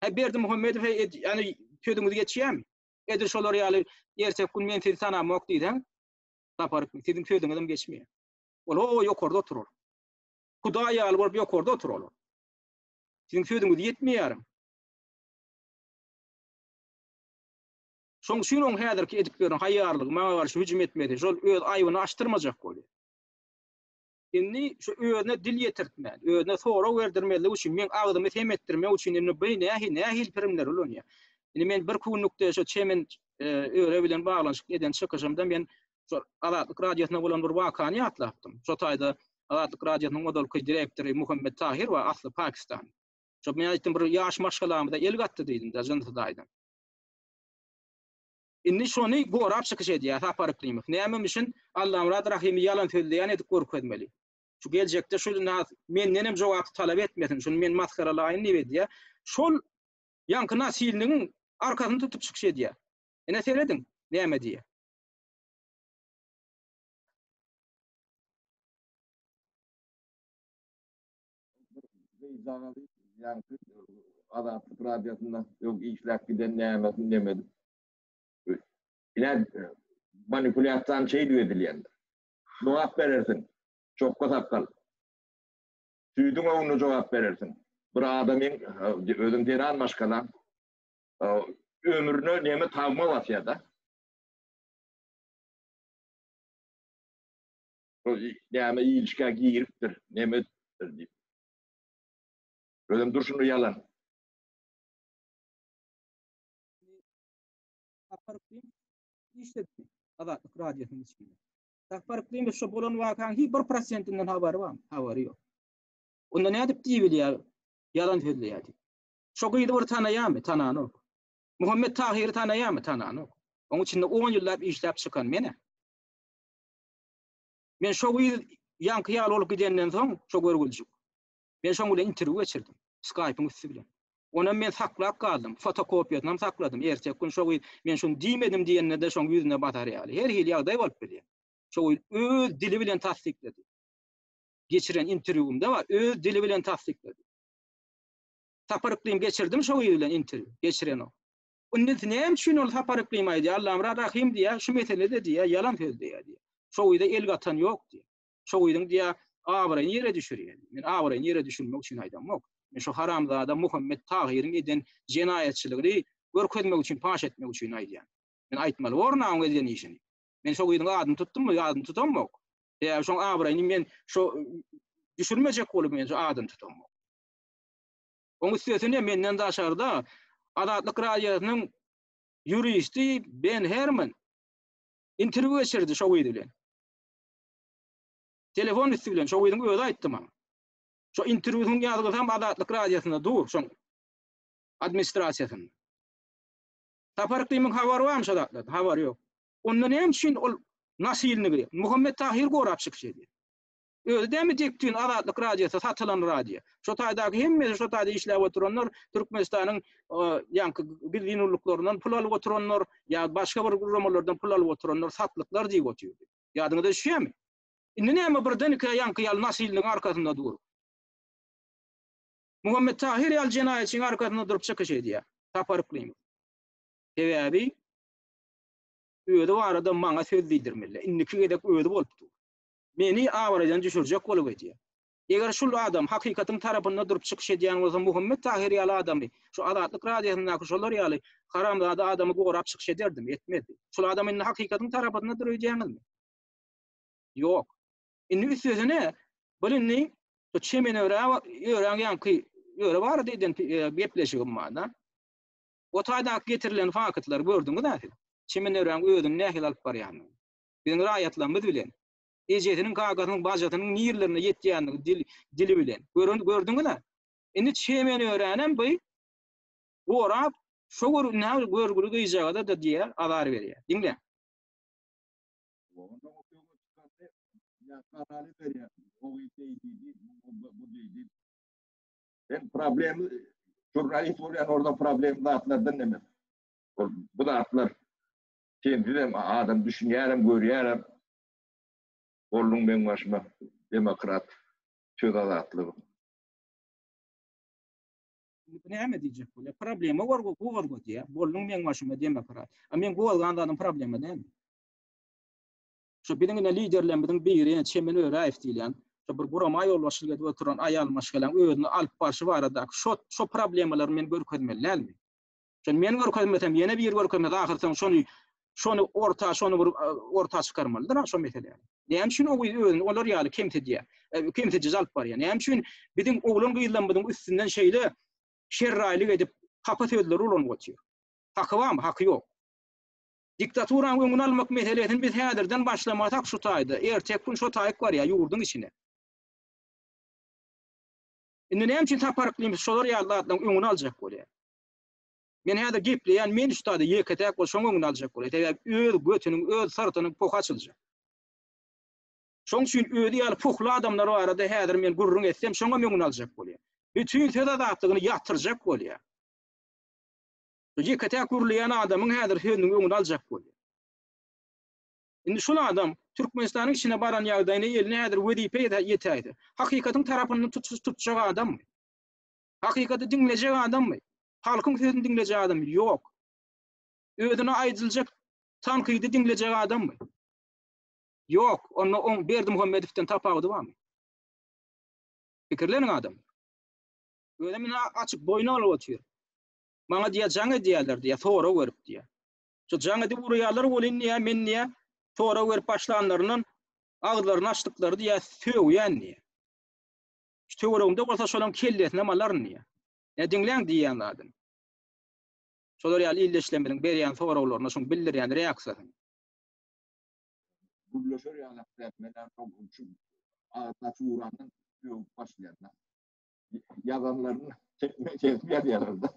Ha Berdi Muhammedow ýani ködüňizi geçýärmi? Edir şolar ýaly ertek gün men sizi tanamok diýdi. Tapar sizin ködüňizem geçmeýär. Ol o ýokarda oturar. Hudaý ýaly bolup ýokarda oturar. Sizin ködüňiz ýetmeýär. Şoň şunuň häzirki ediplerin haýarlygy maňa garşy hüjüm etmedi. Şol öz aýbyny açtyrmajak bolýar. Inni şu özüne dil ýetirtmän, özüne sora berdirmeli üçin men agdymy temetdirmek üçin inni nähil pirimler bolýar. Inni men bir kunlukda şu çemen öre bilen baglanşyk eden çykyşymda men şu Azatlyk radiosyna bolan bir wakany ýatlapdym. Şu taýda Azatlyk radiosynyň modalky direktori Muhammed Tahir we asly Pakistan. Şu men aýtdym bir ýaş maşgalamyda el gatdy diýdim da jyndydaýdym. Inni şonu gorap çykyş edýär Tapar Iklimov. Näme üçin Allahym rahimy ýalan söýleýän edip gorp etmeli. Şu geljekde şu men nenem jogap talap etmedim. Şunu men maskaralaýyn diýdi. Şol ýanky nasilniň arkasyny tutup çykyş edýär. Ene seredin, näme diýär? Yankı Azatlyk radiosyna ýok işläp giden näme demedim. Ýa manipulasiýan şey edilýär. Jogap berersin. Çokka tapkal. Tüydüň oňuny jogap berersin. Bir adamyň özüň deran maşgalan ömrüne näme tagma wasýada. Näme ilişkä giripdir, näme diýip. Özüm durşuny ýalan. Tapar Iklimov işletdi. Azatlyk radiosynyň içinde. Tapar Iklimov şu bolan wakaň 1%-inden habary bar, habary ýok. Onda näme diýip diýilýär? Ýalan söýleýär. Şo gyýdy bir tanaýarmy? Tananok. Muhammed Tahir tanaýarmy? Tananok. Onuň içinde 10 ýyllap işläp çykan mene. Men şo gyýdy ýanky ýaly bolup gidenden soň şo görgüljük. Men şoň bilen interwýu geçirdim. Skype'yň üstü bilen. Ona men saklap kaldym. Fotokopiýasyny sakladym. Ertek gün şo gyýdy men şonu diýmedim diýende de şoň ýüzüne batar ýaly. Her hil ýagdaý bolup bilýär. Şo öz dili bilen tasdikledi. Geçiren interwýumda var, öz dili bilen tasdikledi. Tapar Iklimov geçirdim şo bilen interwýu. Geçiren o. Onda näme üçin ol Tapar Iklimov aýdy? Allahym rahim diýär, şu meselede diýär, ýalan söýleýär diýär. Şo ýerde el gatan ýok diýär. Şo ýerden diýär, abraýyn ýere düşürýär. Men abraýyn ýere düşürmek üçin aýdamok. Men şu haramzada Muhammed Tahir'in eden jenaýetçiligini görkezmek üçin, paş etmek üçin aýdýan. Men aýtmaly ornaň eden işini. Men şo ýerden adyny tutdum, adyny tutamok. Ya şoň abraýyn men şo düşürmejek bolup men şo adyny tutamok. Oňa söýsene menden daşarda Azatlyk radiosynyň ýuristi Ben Herman interwýu geçirdi şo ýerde bilen. Telefon üstü bilen şo ýerden öýde aýtdym. Şo interwýuň ýazgysam Azatlyk radiosyna dur, şoň administrasiýasyna. Tapar Iklimov habary barmy şo zatda? Habary ýok. Onda näme üçin ol nasilni giriyor? Muhammed Tahir gorap çykyş edýär. Öyle demi diktin Azatlyk radiosu satylan radio. Şo taýdaky hemme şo taýda işläp oturanlar Türkmenistanyň ýanky bilginurluklaryndan pul alyp oturanlar ýa başga bir guramalardan pul alyp oturanlar satlyklar diýip oturýar. Ýadyňyzda düşýärmi? Indi näme birden iki ýanky ýaly nasilniň arkasynda dur. Muhammed Tahir ýaly jenaýetçiň arkasynda durup çykyş edýär. Tapar Iklimov. Sebäbi öýde barada maňa söz diýdirmeli. Indiki gedek öýde bolupdy. Meni awaradan düşürjek bolup edýär. Eger şul adam hakikatin tarapynda durup çykyş edýän bolsa Muhammed Tahir ýaly adamy şu Adatlyk radiosyna şolar ýaly haramda adamy gorap çykyş ederdim, etmedi. Şol adam indi hakikatin tarapynda durýanmy? Ýok. Indi sözüne bilinni to çemen öwräňän ki ýöre bar diýden gepleşigim mada. O taýda getirilen fakatlar gördüňiz nähil? Çemen öwräň özüni nähil alyp barýan. Biziň raýatlarymyz bilen ejetiniň kagatynyň bajatynyň nirlerine ýetýänligi dili bilen. Gördüňiz-mi? Indi çemen öwränem bu gorap şo görgüli gyjagada da diýer, azar berýär. Diňle. Ben problemi jurnalist olan orada problem dağıtlardan demem. Bu dağıtlar kendine adam düşünýärem, görýärem. Oğlum ben başıma demokrat söz dağıtlığı. Näme diýjek bu? Problemi gorgo diýär. Bolnuň men başyma demokrat. Men golgandanyň problemi näme? Şu biziň liderlerimiň biri Çemen Öraýew diýilen, şu bir gurama ýolbaşçylyk edip oturan aýal maşgalan özüni alyp barşy barada şu problemler men görkezmelärmi? Şol men görkezmesem ýene bir görkezmez ahyrdan şonu bir orta çykarmalydyr şo mesele. Näme üçin olar ýaly kemtedi alyp barýar. Näme üçin biziň oglun gyýlanmadyň üstünden şeýle şerraýlyk edip hapa sözleri ulan goçýar. Haky barmy? Haky ýok. Diktaturan öňüne almak meselesini biz häzirden başlamasak şu taýdy. Ertek gün şu taýyk bar ýa ýurdun içine. Indi näme üçin taparyklymy şolar ýalylardan öňüne aljak bolýar. Men häzir gepleýän men üstade ýeketek bolşoň öňüne aljak bolýar. Öz götüniň, öz sartynyň poka açyljak. Şoň üçin öýdi ýaly pokly adamlar barada häzir men gurrun etsem şoňa öňüne aljak bolýar. Bütün tedadatlygyny ýatyrjak bolýar. Ýeketek gurulýan adamyň häzir sözüniň öňüne aljak bolýar. Indi şol adam Türkmenistanyň içine baran ýagdaýyny eline häzir wezipe ýetäýdi. Hakikatyň tarapyny tutjak adammy? Hakikaty diňlejek adammy? Halkyň sözüni diňlejek adammy? Ýok. Özüne aýdyljak tankydy diňlejek adammy? Ýok. Onu Berdi Muhammedowden tapawdy barmy? Pikirleniň adam. Özüne açyk boyna alyp otyr. Maňa diýär jaňa diýerler diýär, sonra görüp diýär. Şu jaňa diýip urýarlar bolyn niýe men niýe sonra görüp başlanlarynyň aglaryny açdyklary diýär söwýän diýär. Şu töwereginde bolsa şolan kelletine malar niýe? Diňleň diýýän adam. Şolar ýaly illeşlemeliň berýän sorawlaryna şoň bildirýän reaksiýasy. Bu blöşör ýalakda menen şu ağdaçy uranyň söwüp başlaýar. Yazanlaryny çekmýär ýalarda.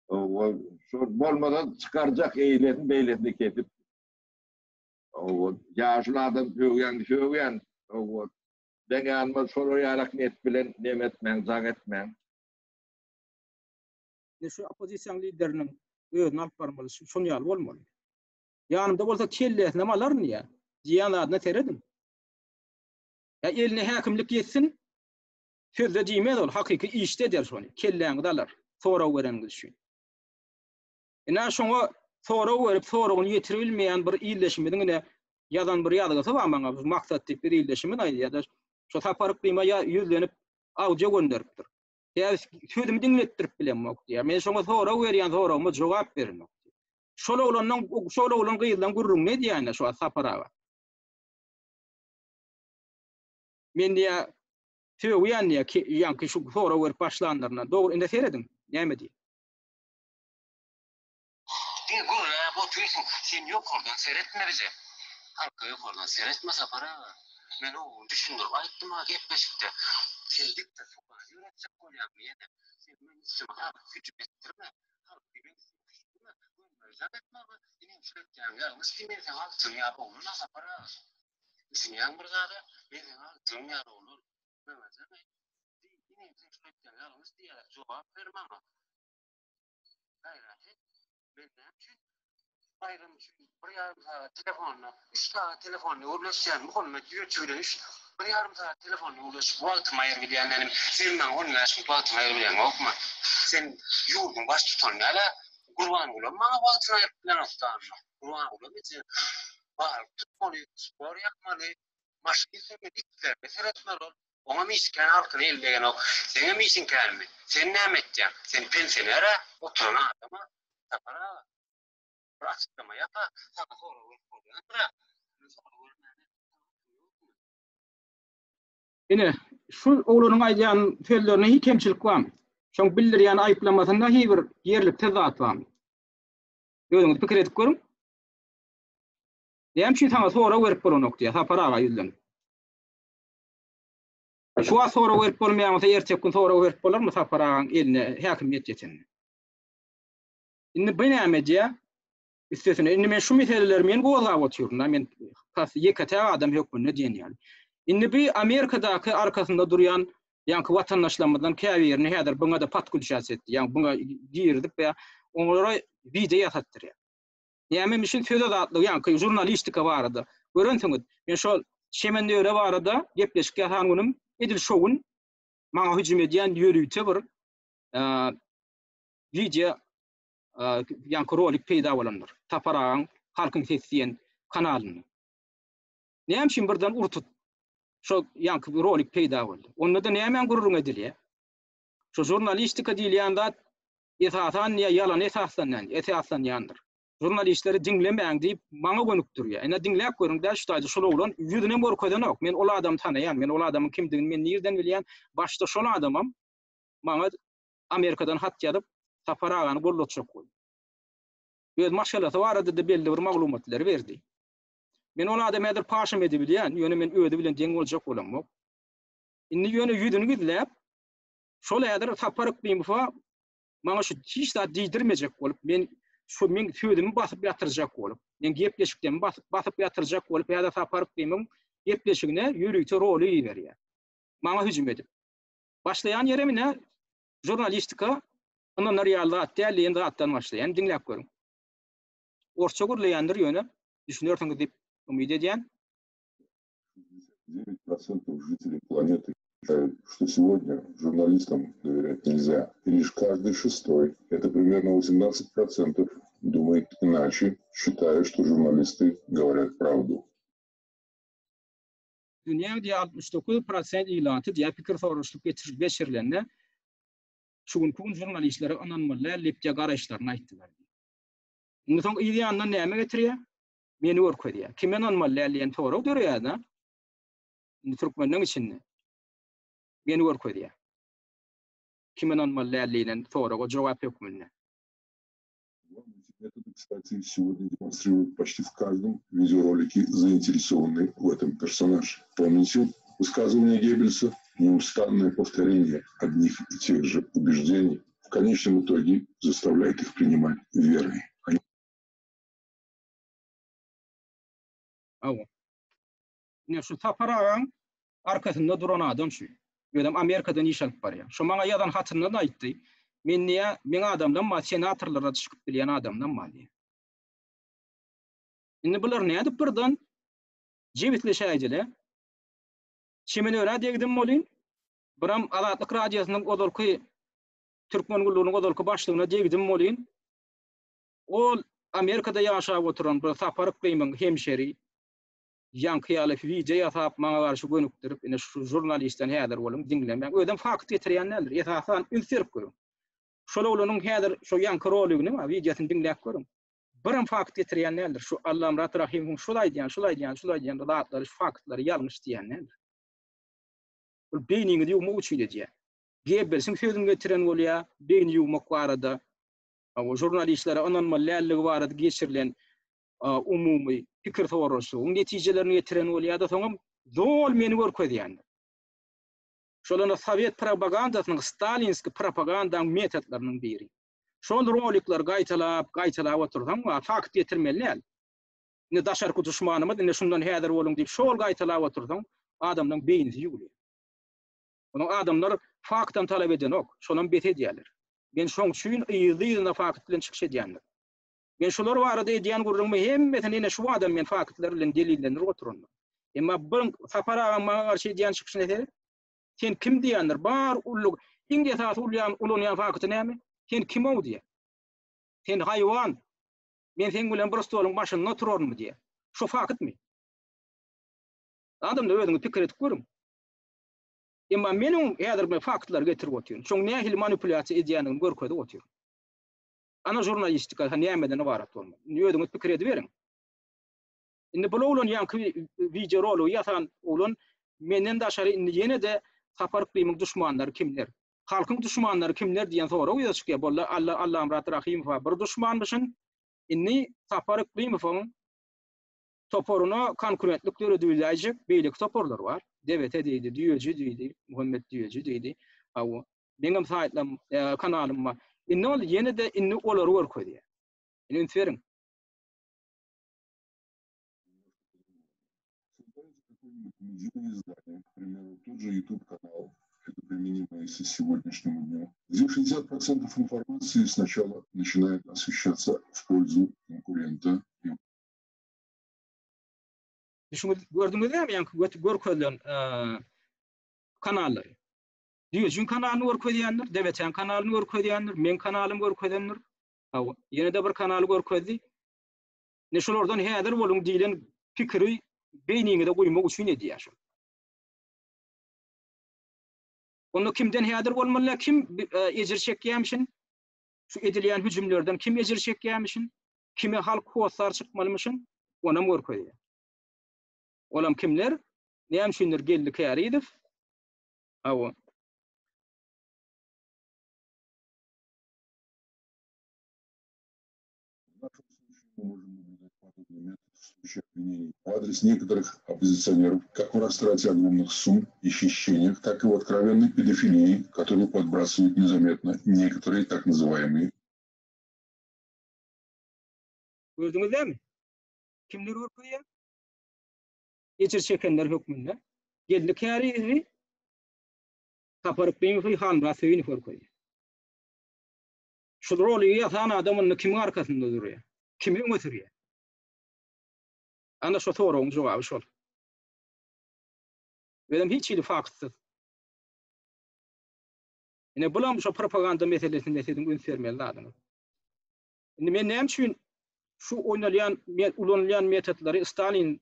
O şu bolmadan çıkaracak eğiletin beyletini ketip o yaşlılardan söýýän o deňänme şol ýarak net bilen nemetmen zag etmen. Şu opozisiýa lideriniň özüni alyp barmaly, şonu ýaly bolmaly. Ýanymda bolsa kelletine malar niýe? Diýen adyna teredim. Ya eline häkimlik ýetsin, sözde diýmez ol, hakyky işde der şonu. Kelleňi dalar, sonra görengiz üçin. Ina şoňa sonra görüp soragyny ýetirip bilmeýän bir illeşmediňine ýazan bir ýazgasy bar maňa, maksatly bir illeşimi ýa-da şu taparyklyma ýüzlenip audio gönderipdir. Ya sözümü dinletdirip bilenmek diýär. Men şoňa sonra berýän soragyma jogap bermek. Şol oglan gyýylan gurrun ne diýär şu saparaga. Men diýär söýýän diýär ýanky şu sonra berip başlandyryna dogry inde seredim. Näme diýär? Gurra bu tüysün sen yok oradan seyretme bize. Halka yok oradan seyretme saparaga. Men o düşündürüp aýtdym ha gepleşikde. Geldik de sokağa yönetsek bolýarmy ýene. Sen men içime küçük ettirme. Halk ben küçükme. Bunu zapetme. Inem şeýtän ýalňyz kimen sen halkyň ýaly olur nasa para. Sen ýaňbyr zada ben halkyň ýaly olur. Näme diýär? Inem sen şeýtän ýalňyz diýär. Jogap bermem. Gaýrat et. Ben näçin bayram üçin bir ýarym saat telefonna, 3 saat telefonna urlaşýan, muhymmy ýöçülen 3 bir ýarym saat telefonna urlaşyp wagtymy aýryp bilýänlerim. Sen maňa onu näçin wagtymy aýryp bilýän okma. Sen ýurdun baş tutan ýala gurban bolan maňa wagtyny aýryp bilen oktan. Gurban bolan bizi bar tutmaly, spor ýapmaly. Maşgilse gittiler. Seyretmer ol. Ona misken halkını ellegen o. Sene misin kelmi? Sen ne edeceksin? Sen pensionere oturan adama tapara. Açıklama yapa. Sana sonra bırak. Ine şu oğlunun aydan söyllerine hiç kemçilik var mı? Şoň bildirýän aýyplamasynda bir yerlik tezat barmy? Ýöňüňizi pikir edip görüň. Näme sana sonra berip bolanok diýär, saparaga ýüzlen. Şu sonra berip bolmaýansa ertek gün sonra berip bolarmy saparagyň eline häkimiyet ýeten. Indi bu näme diýär? İstesine indi men şu meseleleri men gozap otyrym, men kasy ýekete adam hökmüne diýen ýaly. Indi bir Amerikadaky arkasynda durýan ýa-ni watandaşlarymyzdan käbirini häzir buňa da patkul şahsat, ýa-ni buňa girdip we onlara video ýasatdyr. Näme mişin söze zatly, ýa-ni jurnalistika barada. Görensiňiz, men şol şemendöre barada gepleşik ýasan günüm edil şowun maňa hüjüm edýän ýörüýte bir video ýa-ni rolik peýda bolandyr. Taparaň halkyň sesdiýen kanalyny. Näme şin birden urtut şu ýa-ni rolik peýda boldy. Onda da näme gurrun edilýär? Şu jurnalistika diýilýän zat esasan ýalan esasan ýandyr. Jurnalistleri dinlemeýän diýip maňa gönükdirýär. Ene dinläp görüň da şu taýda şol oglan ýüzüne gorkadanok. Men ol adam tanaýan, men ol adamyň kimdigini men nirden bilýän. Başda şol adamam maňa Amerikadan hat ýazyp saparagany bollatjak goýdy. Öz maşgalasy barada da belli bir maglumatlar berdi. Men ol adam edir paşam edip bilýän, ýöne men öýde bilen deň boljak bolamok. Indi ýöne ýüzüni gizläp şol edir saparyk biňfa maňa şu hiç da diýdirmejek bolup men şu men sözümi basyp ýatyrjak bolup, men gepleşikden basyp ýatyrjak bolup ýa-da saparyk biňiň gepleşigine ýürüýte roly berýär. Maňa hüjüm edip. Başlayan ýere mine jurnalistika ondan reallat diýilýän zatdan başlaýan dinläp görüň. Orça gurlaýandyr ýöne düşünýärsiňiz diýip umyt edýän. 9% жителей планеты считают, что сегодня журналистам доверять нельзя. И лишь каждый шестой, это примерно 18%, думает иначе, считая, что журналисты говорят правду. Dünýäde 69% ilanty diýip pikir soruşlyk geçirilende şugun jurnalistlere ananmalar lepçe garaşlaryny aýtdylar. Indi soň ýandan näme getirýär? Meni görkezýär. Kim ananmalar ýen toğra dörýär-de. Indi Türkmeniň içinde. Meni görkezýär. Kim ananmalar ýen toğra jogap hökmünde. Методы, кстати, сегодня демонстрируют почти в каждом видеоролике заинтересованный в этом персонаж. Помните высказывание Геббельса? Неустанное повторение одних и тех же убеждений в конечном итоге заставляет их принимать верой. Ne şu taparaň arkasynda duran adam şu. Ýönem Amerikadan iş alyp barýar. Şu maňa ýazan hatynda da aýtdy. Men adamdan ma senatorlara çykyp bilýän adamdan ma diýär. Indi bular nädip birden jebitleşäjile. Çemene öra degdim bolýan. Biram Azatlyk radiosynyň odolky Türkmen gullugynyň odolky başlygyna degdim bolýan. Ol Amerikada ýaşap oturan bir saparyk beýmiň hemşeri ýankyýaly video ýasap maňa garşy gönükdirip ine şu jurnalistden häzir bolum dinlemek. Ödem fakt getirýän nädir? Esasan ünsürip görüň. Şol oglunyň häzir şu ýanky rolygyny videosyny dinläp görüň. Birim fakt getirýän nädir? Şu Allahym Rahim şolay diýen zatlar şu faktlary ýalňyş diýän nädir? Bu beýniňi ýugma uçy diýär. Gebbelsiň sözüni getiren bolýar, beýni ýugmak barada. O jurnalistlere ananmalarlygy barada geçirilen umumy pikir soruşyň netijelerini getiren bolýar da soňam zol meni görkezýändir. Şolana Sovet propagandasynyň Stalinski propagandaň metodlarynyň biri. Şol rolikler gaýtalap otursaň, fakt getirmeli. Ne daşarky düşmanymyz, ne şundan häzir boluň diýip şol gaýtalap otursaň, adamdan beýni ýugurýar. Onu adamlar faktdan talap edenok, şonan bet edýärler. Ben şoň üçin ýyzyna fakt bilen çykyş edýändir. Ben şolar barada edýän gurrunmy hemmetini şu adam men faktlar bilen delillendir oturunlar. Emma bir saparaga maňa garşy edýän çykyş näde? Sen kim diýendir? Bar ulluk. Indi esas ulunýan fakty näme? Sen kim o diýär? Sen haýwan. Men sen bilen bir stoluň başynda oturarmy diýär. Şu faktmy? Adam da özüňi pikir etip görüň. Emma meniň häzir bir faktlar getirip otyryn. Şoň nähili manipulasiýa edýäniňi görkezip otyryn. Ana jurnalistika nämeden ibarat bolmaly. Özüňiz pikir edip beriň. Indi bu ulan ýanky video rolu ýatan ulan menden daşary indi ýene de Sapar Kıymyň düşmanlary kimler? Halkyň düşmanlary kimler diýen soraw ýazykýa bolla Allah amrat rahim we bir düşmanmyşyn. Inni Sapar Kıymowyň toporuna konkurentlik döredilýäjek beýlik toporlar bar. DVT diýdi, Düýeci diýdi, Muhammed Düýeci diýdi. Aw benim saýtlam kanalymma inni ol ýene de inni olary görkezýär. Inni ünseriň. Издание, к примеру, тот же YouTube-канал, это применимо и с сегодняшнему дню, где 60% информации сначала начинает освещаться в пользу конкурента. Şunu gördüňizmi? Ýa-ni görkezlen kanallar. Düýjün kanalyny görkezýänler, DVT kanalyny görkezýänler, men kanalym görkezýänler. Aw, ýene de bir kanaly görkezdi. Ne şolardan häzir boluň diýilen pikiri beýniňe de goýmak üçin edýär. Onu kimden häzir bolmaly, kim ejir çekýärmişin? Şu edilýän hüjümlerden kim ejir çekýärmişin? Kime halk howsar çykmalymyşyn? Ona görkezýär. Olam kimler? Näme şunlar geldi käriydi? Aw. В адрес некоторых оппозиционеров, как в растрате огромных сумм и хищениях, так и в откровенной педофилии, которую подбрасывают незаметно некоторые так называемые. Gördüňizmi? Kimler görkezýär? Ejir çekenler hökmünde. Geldi käriydi. Sapar Kıymowy hanrasyny görkezýär. Şu rolu ýatan adamyň kim arkasynda durýar? Kimi öňe Ana şu sorawyň jogaby şol. Benim hiç ýyly faktsız. Ine bulam şu propaganda meselesinde sizin ünsvermeli adam. Indi men näme üçin şu oynalýan, ulanýan metodlary Stalin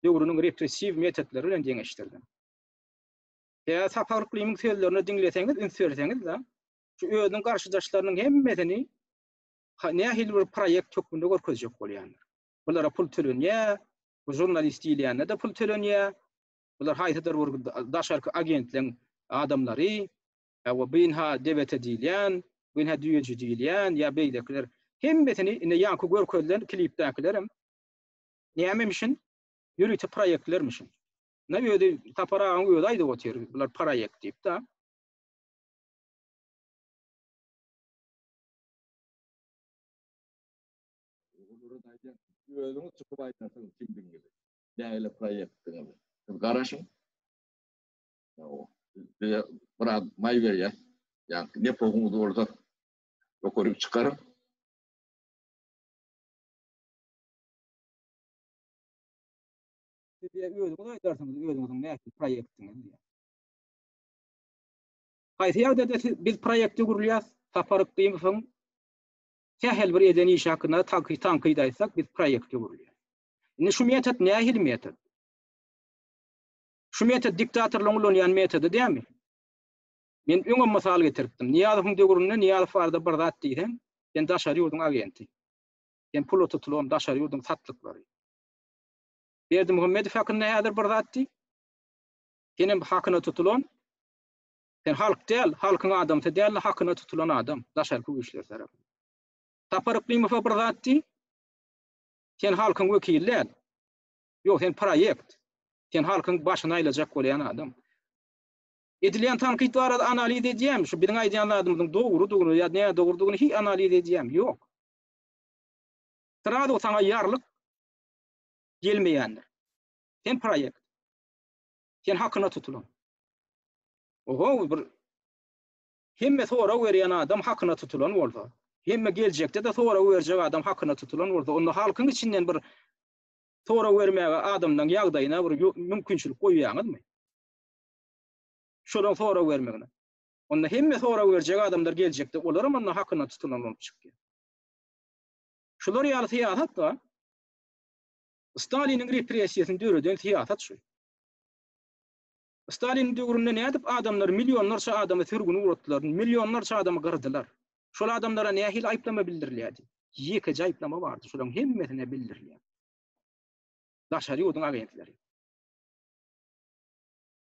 döwrüniň repressiv metodlary bilen deňeşdirdim. Ya Sapar Kıymowyň sözlerini diňleseňiz, ünsverseňiz da şu özüň garşydaşlarynyň hemmesini nähili bir proýekt tökmünde görkezjek bolýanlar. Bulara pul tölenýär, bu jurnalist diýilýänler de pul tölenýär. Bular haýsydyr bir daşarky agentliň adamlary, we beýinha DVT diýilýän, beýinha Düýeci diýilýän, ýa beýlekler hemmesini ine ýanky görkezlen klipdäkilerim nämemişin? Ýürüýte proýektlermişin. Näme taparaň öýde aýdyp otyr, bular proýekt diýip da. Özüňiz çykyp aýtasyň kimdiňizi. Näle proýektiňizi. Garaşyň. Bir may berýär. Ýa ne poguňyzy orada okoryp çykaryp. Özüňiz aýdarsyňyz, özüňiziň näme proýektiňiz diýär. Haýsy ýerde biz proýekti gurulýar, Sapar Kıymowyň Tähel bir edeni iş hakkında tanqidaysak biz proýekti gurulýar. Indi şu metod nähili metod? Şu metod diktatorluğun ulanýan metody diými? Men öňe mysal getirdim. Niýazowyň döwründe Niýazow barada bir zat diýsem, ben daşary ýurdun agenti. Ben pul tutulan daşary ýurdun satlyklary. Berdi Muhammed hakkında häzir bir zat diýip, senin hakyna tutulan, sen halk değil, halkyň adamsy değil, hakyna tutulan adam, daşary güýçler tarapyndan. Sapar Kıymowy bir zat diýip, sen halkyň wekillär. Ýok, sen proýekt. Sen halkyň başyna aýlajak bolýan adam. Edilýän tanqid barada analiz edýär, şu biziň aýdýan adamyň dogrudygyny ýa näme dogrudygyny hiç analiz edýär, ýok. Sırada sana ýarlyk gelmeýändir. Sen proýekt. Sen hakyna tutulan. Oho, bir hemme sora berýän adam hakyna tutulan bolsa. Hemme geljekde de sora berjek adam hakyna tutulan bolsa, onda halkyň içinden bir sora bermäge adamdan ýagdaýyna bir mümkinçilik goýýaňyzmy? Şolan sora bermegine. Onda hemme sora berjek adamlar geljekde olar ama hakyna tutulan bolup çykýar. Şolar ýaly siýasat da Staliniň repressiýasyny döredýän siýasat şu. Stalin döwründe ne edip adamlar milyonlarça adamı sürgün uğrattılar, milyonlarça adamı kırdılar. Şol adamlara ne hil ayıplama bildirilýärdi. Ýeke ayıplama bardy, şolaryň hemmetine bildirilýär. Daşary odun agentleri.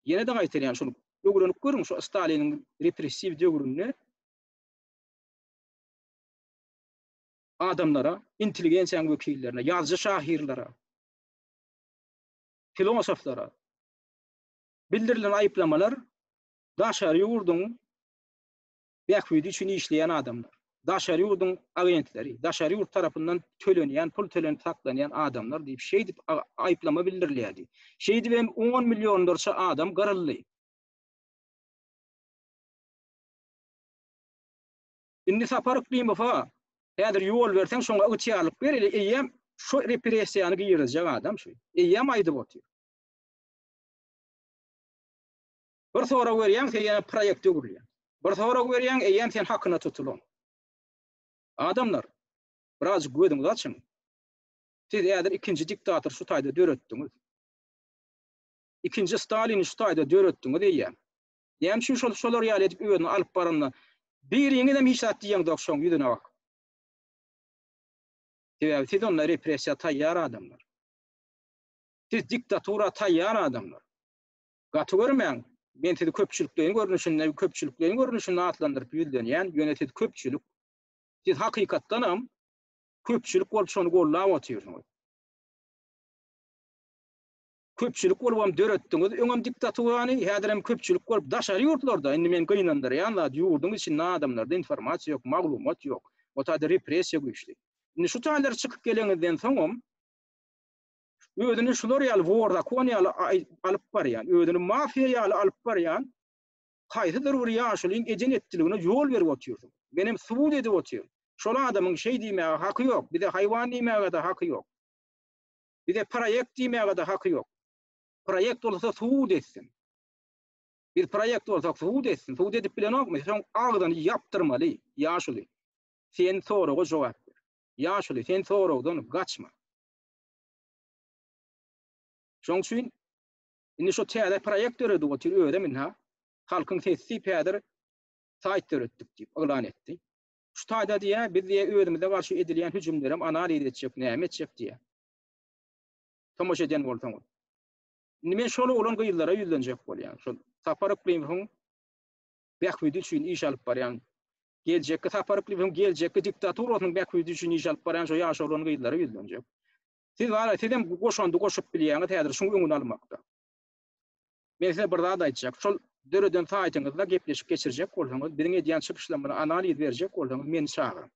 Yine de gaýtarýan şunu öwrenip görüň şu Stalinin repressiv döwründe adamlara, intelligensiýa wekillerine, ýazgy şahirlara, filosoflara bildirilen ayıplamalar daşary ýurdun bäkwidi üçin işleýän adamlar, daşary ýurdun agentleri, daşary ýurt tarapyndan tölenýän, pul tölenip saklanýan adamlar diýip şey diýip ayıplama bildirilýärdi. Şey diýip 10 milyonlarça adam garaldy. Indi Saparov Klimova häzir ýol berseň şoňa ıçýarlyk ber, eýem şu repressiýany gyrjak adam şu. Eýem aýdyp otyr. Bir sorak berýän sen ýene proýekt öwürlýän. Bir sorak berýän eýem sen hakyna tutulan. Adamlar biraz gödüň açyň. Siz häzir ikinji diktator şu taýda döretdiňiz. İkinji Stalin şu taýda döretdiňiz eýem. Ýem şu şolar ýaly edip öwrüni alyp baranda biriňi de hiç atdiýan dokşoň ýüzüne bak. Siz onlar repressiýa taýýar adamlar. Siz diktatura taýýar adamlar. Gaty görmeň. Men sizi köpçülüklerin görünüşünde atlandyryp ýüzlenýän ýönetim köpçülük. Siz hakykatdanam köpçülük bolup şonu gollap otyrýarsyňyz. Köpçülük bolup döretdiňiz, öňem diktaturany, häzirem köpçülük bolup daşary ýurtlarda, indi men gynandyrýan ýurdun içinde adamlarda informasiýa ýok, maglumat ýok. O taýda repressiýa güýçli. Indi şu taýlar çykyp geleňizden soňam ödünü şular ýaly worda kony alyp barýan, ödünü mafiýa ýaly alyp barýan, kaýdydyr bir ýaşulyň ejen etdiligine ýol berip otyrdy. Benim subut edip otyrdy. Şol adamyň şey diýmäge haky ýok, bir de haýwan diýmäge de haky ýok. Bir de proýekt diýmäge de haky ýok. Proýekt bolsa subut etsin. Bir proýekt bolsa subut etsin. Subut edip bilen okmy, şoň agdan ýapdyrmaly ýaşuly. Sen soraga jogap ber. Ýaşuly, sen soragdan gaçma. Şoň üçin indi şu täze proýekt öredip otyr öwremin ha. Halkyň sesi päder saýt öretdik diýip elan etdi. Şu taýda diýä biz diýä öwrümizde garşy edilýän hüjümlerem analiz etjek, näme etjek diýä. Tomoş eden bolsaň. Indi men şol olan gyýyllara ýüzlenjek bolýan. Şol Saparov Klimovň bäkwidi üçin iş alyp barýan. Geljekki Saparov Klimovň geljekki diktaturasynyň bäkwidi üçin iş alyp barýan şo ýaşy olan gyýyllara ýüzlenjek. Siz var edem goşandy goşup bilýäňiz häzir şuň öňüni almakda. Men size bir zat aýtjak. Şol döreden saýtyňyzda gepleşip geçirjek bolsaňyz, biriň edýän çykyşlamaryny analiz berjek bolsaňyz meni çağırın.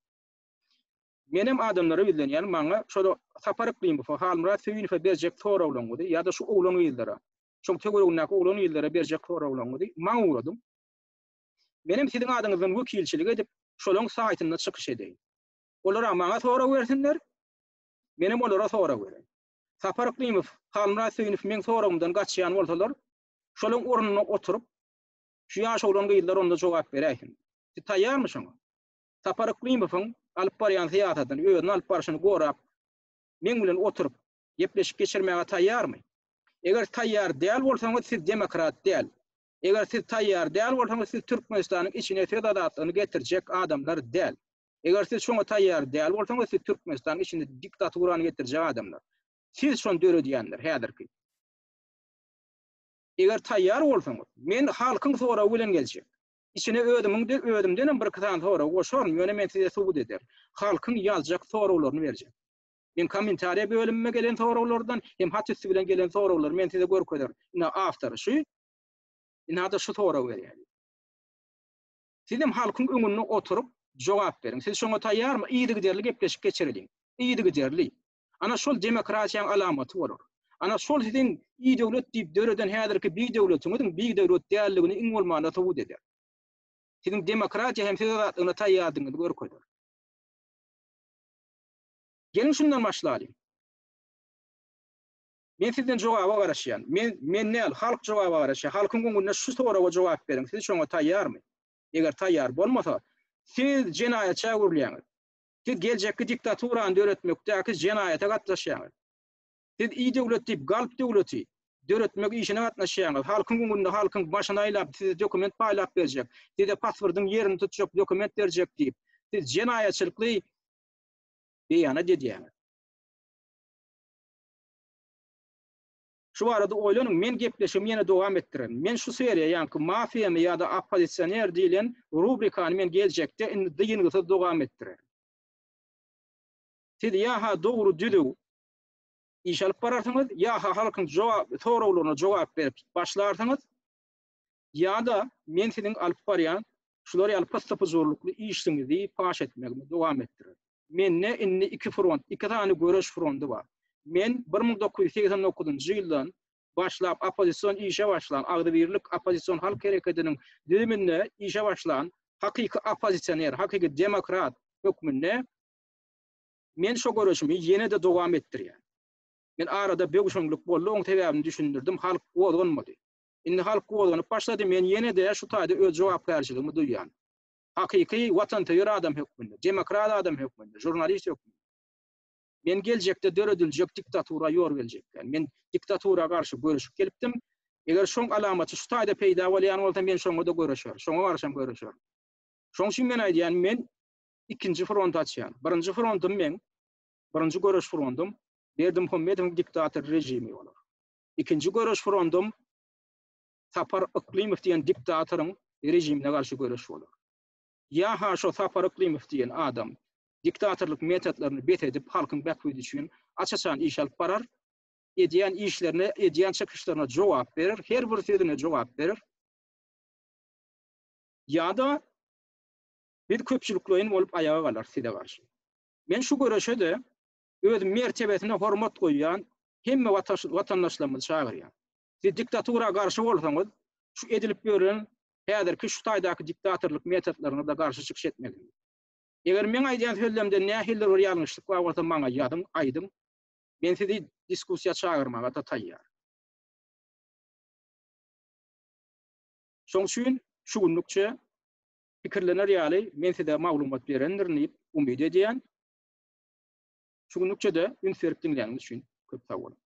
Menem adamlara ýüzlenýän maňa şol Saparov Klimov halmyra söýünfe berjek sorawlaňyzy ýa-da şu oglan ýyllara, şoň töweregindäki oglan ýyllara berjek sorawlaňyzy maň uradym. Menem siziň adyňyzdan wekilçilik edip şolaň saýtynda çykyş edeyim. Olara maňa soraw bersinler. Menem olara soraw bereyim. Saparov Klimov halmyra söýünfe men sorawymdan gaçýan bolsalar, şolaň ornuna oturup şu ýaş olan gyýyllar onda jogap berýän. Siz taýýarmysyňyz? Saparov Klimowyň alyp barýan syýasatyny öňüne alyp barşyny gorap, men bilen oturup gepleşip geçirmäge taýýarmy? Eger taýýar däl bolsaňyz siz demokrat däl. Eger siz taýýar däl bolsaňyz siz Türkmenistanyň içine fedadatlygyny getirjek adamlar däl. Eger siz şoňa taýýar däl bolsaňyz siz Türkmenistanyň içinde diktaturany getirjek adamlar. Siz şonu döredýänler häzirki. Eger taýýar bolsaňyz, men halkyň sorawy bilen geljek. İçine ödümden bir kıtan soraw goşarm, ýöne men size subut eder. Halkyň ýazjak sorawlaryny berjek. Men kommentariýa bölümine gelen sorawlardan hem hatysy bilen gelen sorawlar men size görkezler. Ina after şu, ina da şu soraw berýär. Sizem halkyň öňüne oturup jogap beriň. Siz şoňa taýýarmy? Iýdi giderli gepleşip geçireliň. Iýdi giderli. Ana şol demokratiýanyň alamaty bolar. Ana şol siziň iyi döwlet diýip döreden häzirki bir döwletiňiň bir döwlet däligini iň bolmana subut eder. Siziň demokratiýa hem fedadatlygyna taýýardyňyzy görkezler. Gelin şundan başlaýyn. Men sizden jogaba garaşýan. Men näl halk jogaba garaşýan. Halkyň öňüne şu sorawa jogap beriň. Siz şoňa taýýarmy? Eger taýýar bolmasa, siz jenaýat çagurlaýaňyz. Siz geljekki diktaturany döretmekdäki jenaýata gatnaşýaňyz. Siz iyi döwlet diýip galp döwleti, döretmek işine gatnaşýan, halkyň gündä halkyň başyna aýlap, size dokument paýlap berjek, size pasportyň yerini tutjak, dokument berjek diýip, siz jenaýatçylykly beýana dedýäňiz. Şu arada oýlanyň, men gepleşim ýene dowam etdiren. Men şu seriýa, ýa-ni mafiýamy ýa-da oppozisioner diýilen rubrikany men geljekde indi diýinigde dowam etdiren. Siz ýa-ha dogry düzüw iş alyp bararsyňyz, ýa-ha halkyň soraglaryna jogap berip başlarsyňyz, ýa-da men siziň alyp barýan şular ýaly pastapazorlukly işiňizi paş etmegime dowam etdiren. Menne inni iki front, iki tane göreş frontu var. Men 1989-njy ýyldan başlap opozisiýon işe başlan, Agdybirlik opozisiýon halk hereketiniň düzüminde işe başlan, hakyky opozisiýoner, hakyky demokrat hökmünde men şo görüşimi ýene de dowam etdirýän. Men arada bögüşünlük boldy, oň täbärini düşündirdim, halk goýganmady. Indi halk goýganyp başlady, men ýene de şu taýda öz jogapkärçilигimi duýýan. Hakyky watantyýar adam hökmünde, demokrat adam hökmünde, jurnalist hökmünde. Men geljekde dörediljek diktatura ýor geljek. Men diktatura garşy görüşüp gelipdim. Eger şoň alamaty şu taýda peýda bolýan bolsa men şoňa da görüşür. Şoňa barşam görüşür. Şoň üçin men aýdýan, men ikinji front açýan. Birinji frontum men, birinji görüş frontum Berdim Muhammedowyň diktator rejimi bolar. İkinji görüş frontum Sapar Iklimow diýen diktatoryň rejimine garşy görüş bolar. Ýa-ha şo Sapar Iklimow diýen adam diktatorlyk metodlaryny bet edip halkyň bäkbidi üçin açaçan iş alyp barar, edýän işlerine, edýän çykyşlaryna jogap berer, her bir sözüne jogap berer. Ýa-da bir köpçülikleýin bolup ayağa galar side garşy. Men şu görüşe de öz mertebesine hormat goýýan hemme watandaşlarymyzy çagyrýan. Siz diktatura garşy bolsaňyz, şu edilip beren häzirki şu taýdaky diktatorlyk metodlaryna da garşy çykyş etmeliňiz. Eger men aýdýan sözlemde nähiller bir ýalňyşlyk bar bolsa maňa aýdyň. Men sizi diskussiýa çagyrmaga da taýýar. Şoň üçin şu günlükçe pikirlener ýaly men size maglumat berendir diýip umyt edýän. Şu günlükçe de ünserip dinleýäniňiz üçin köp sag bolun.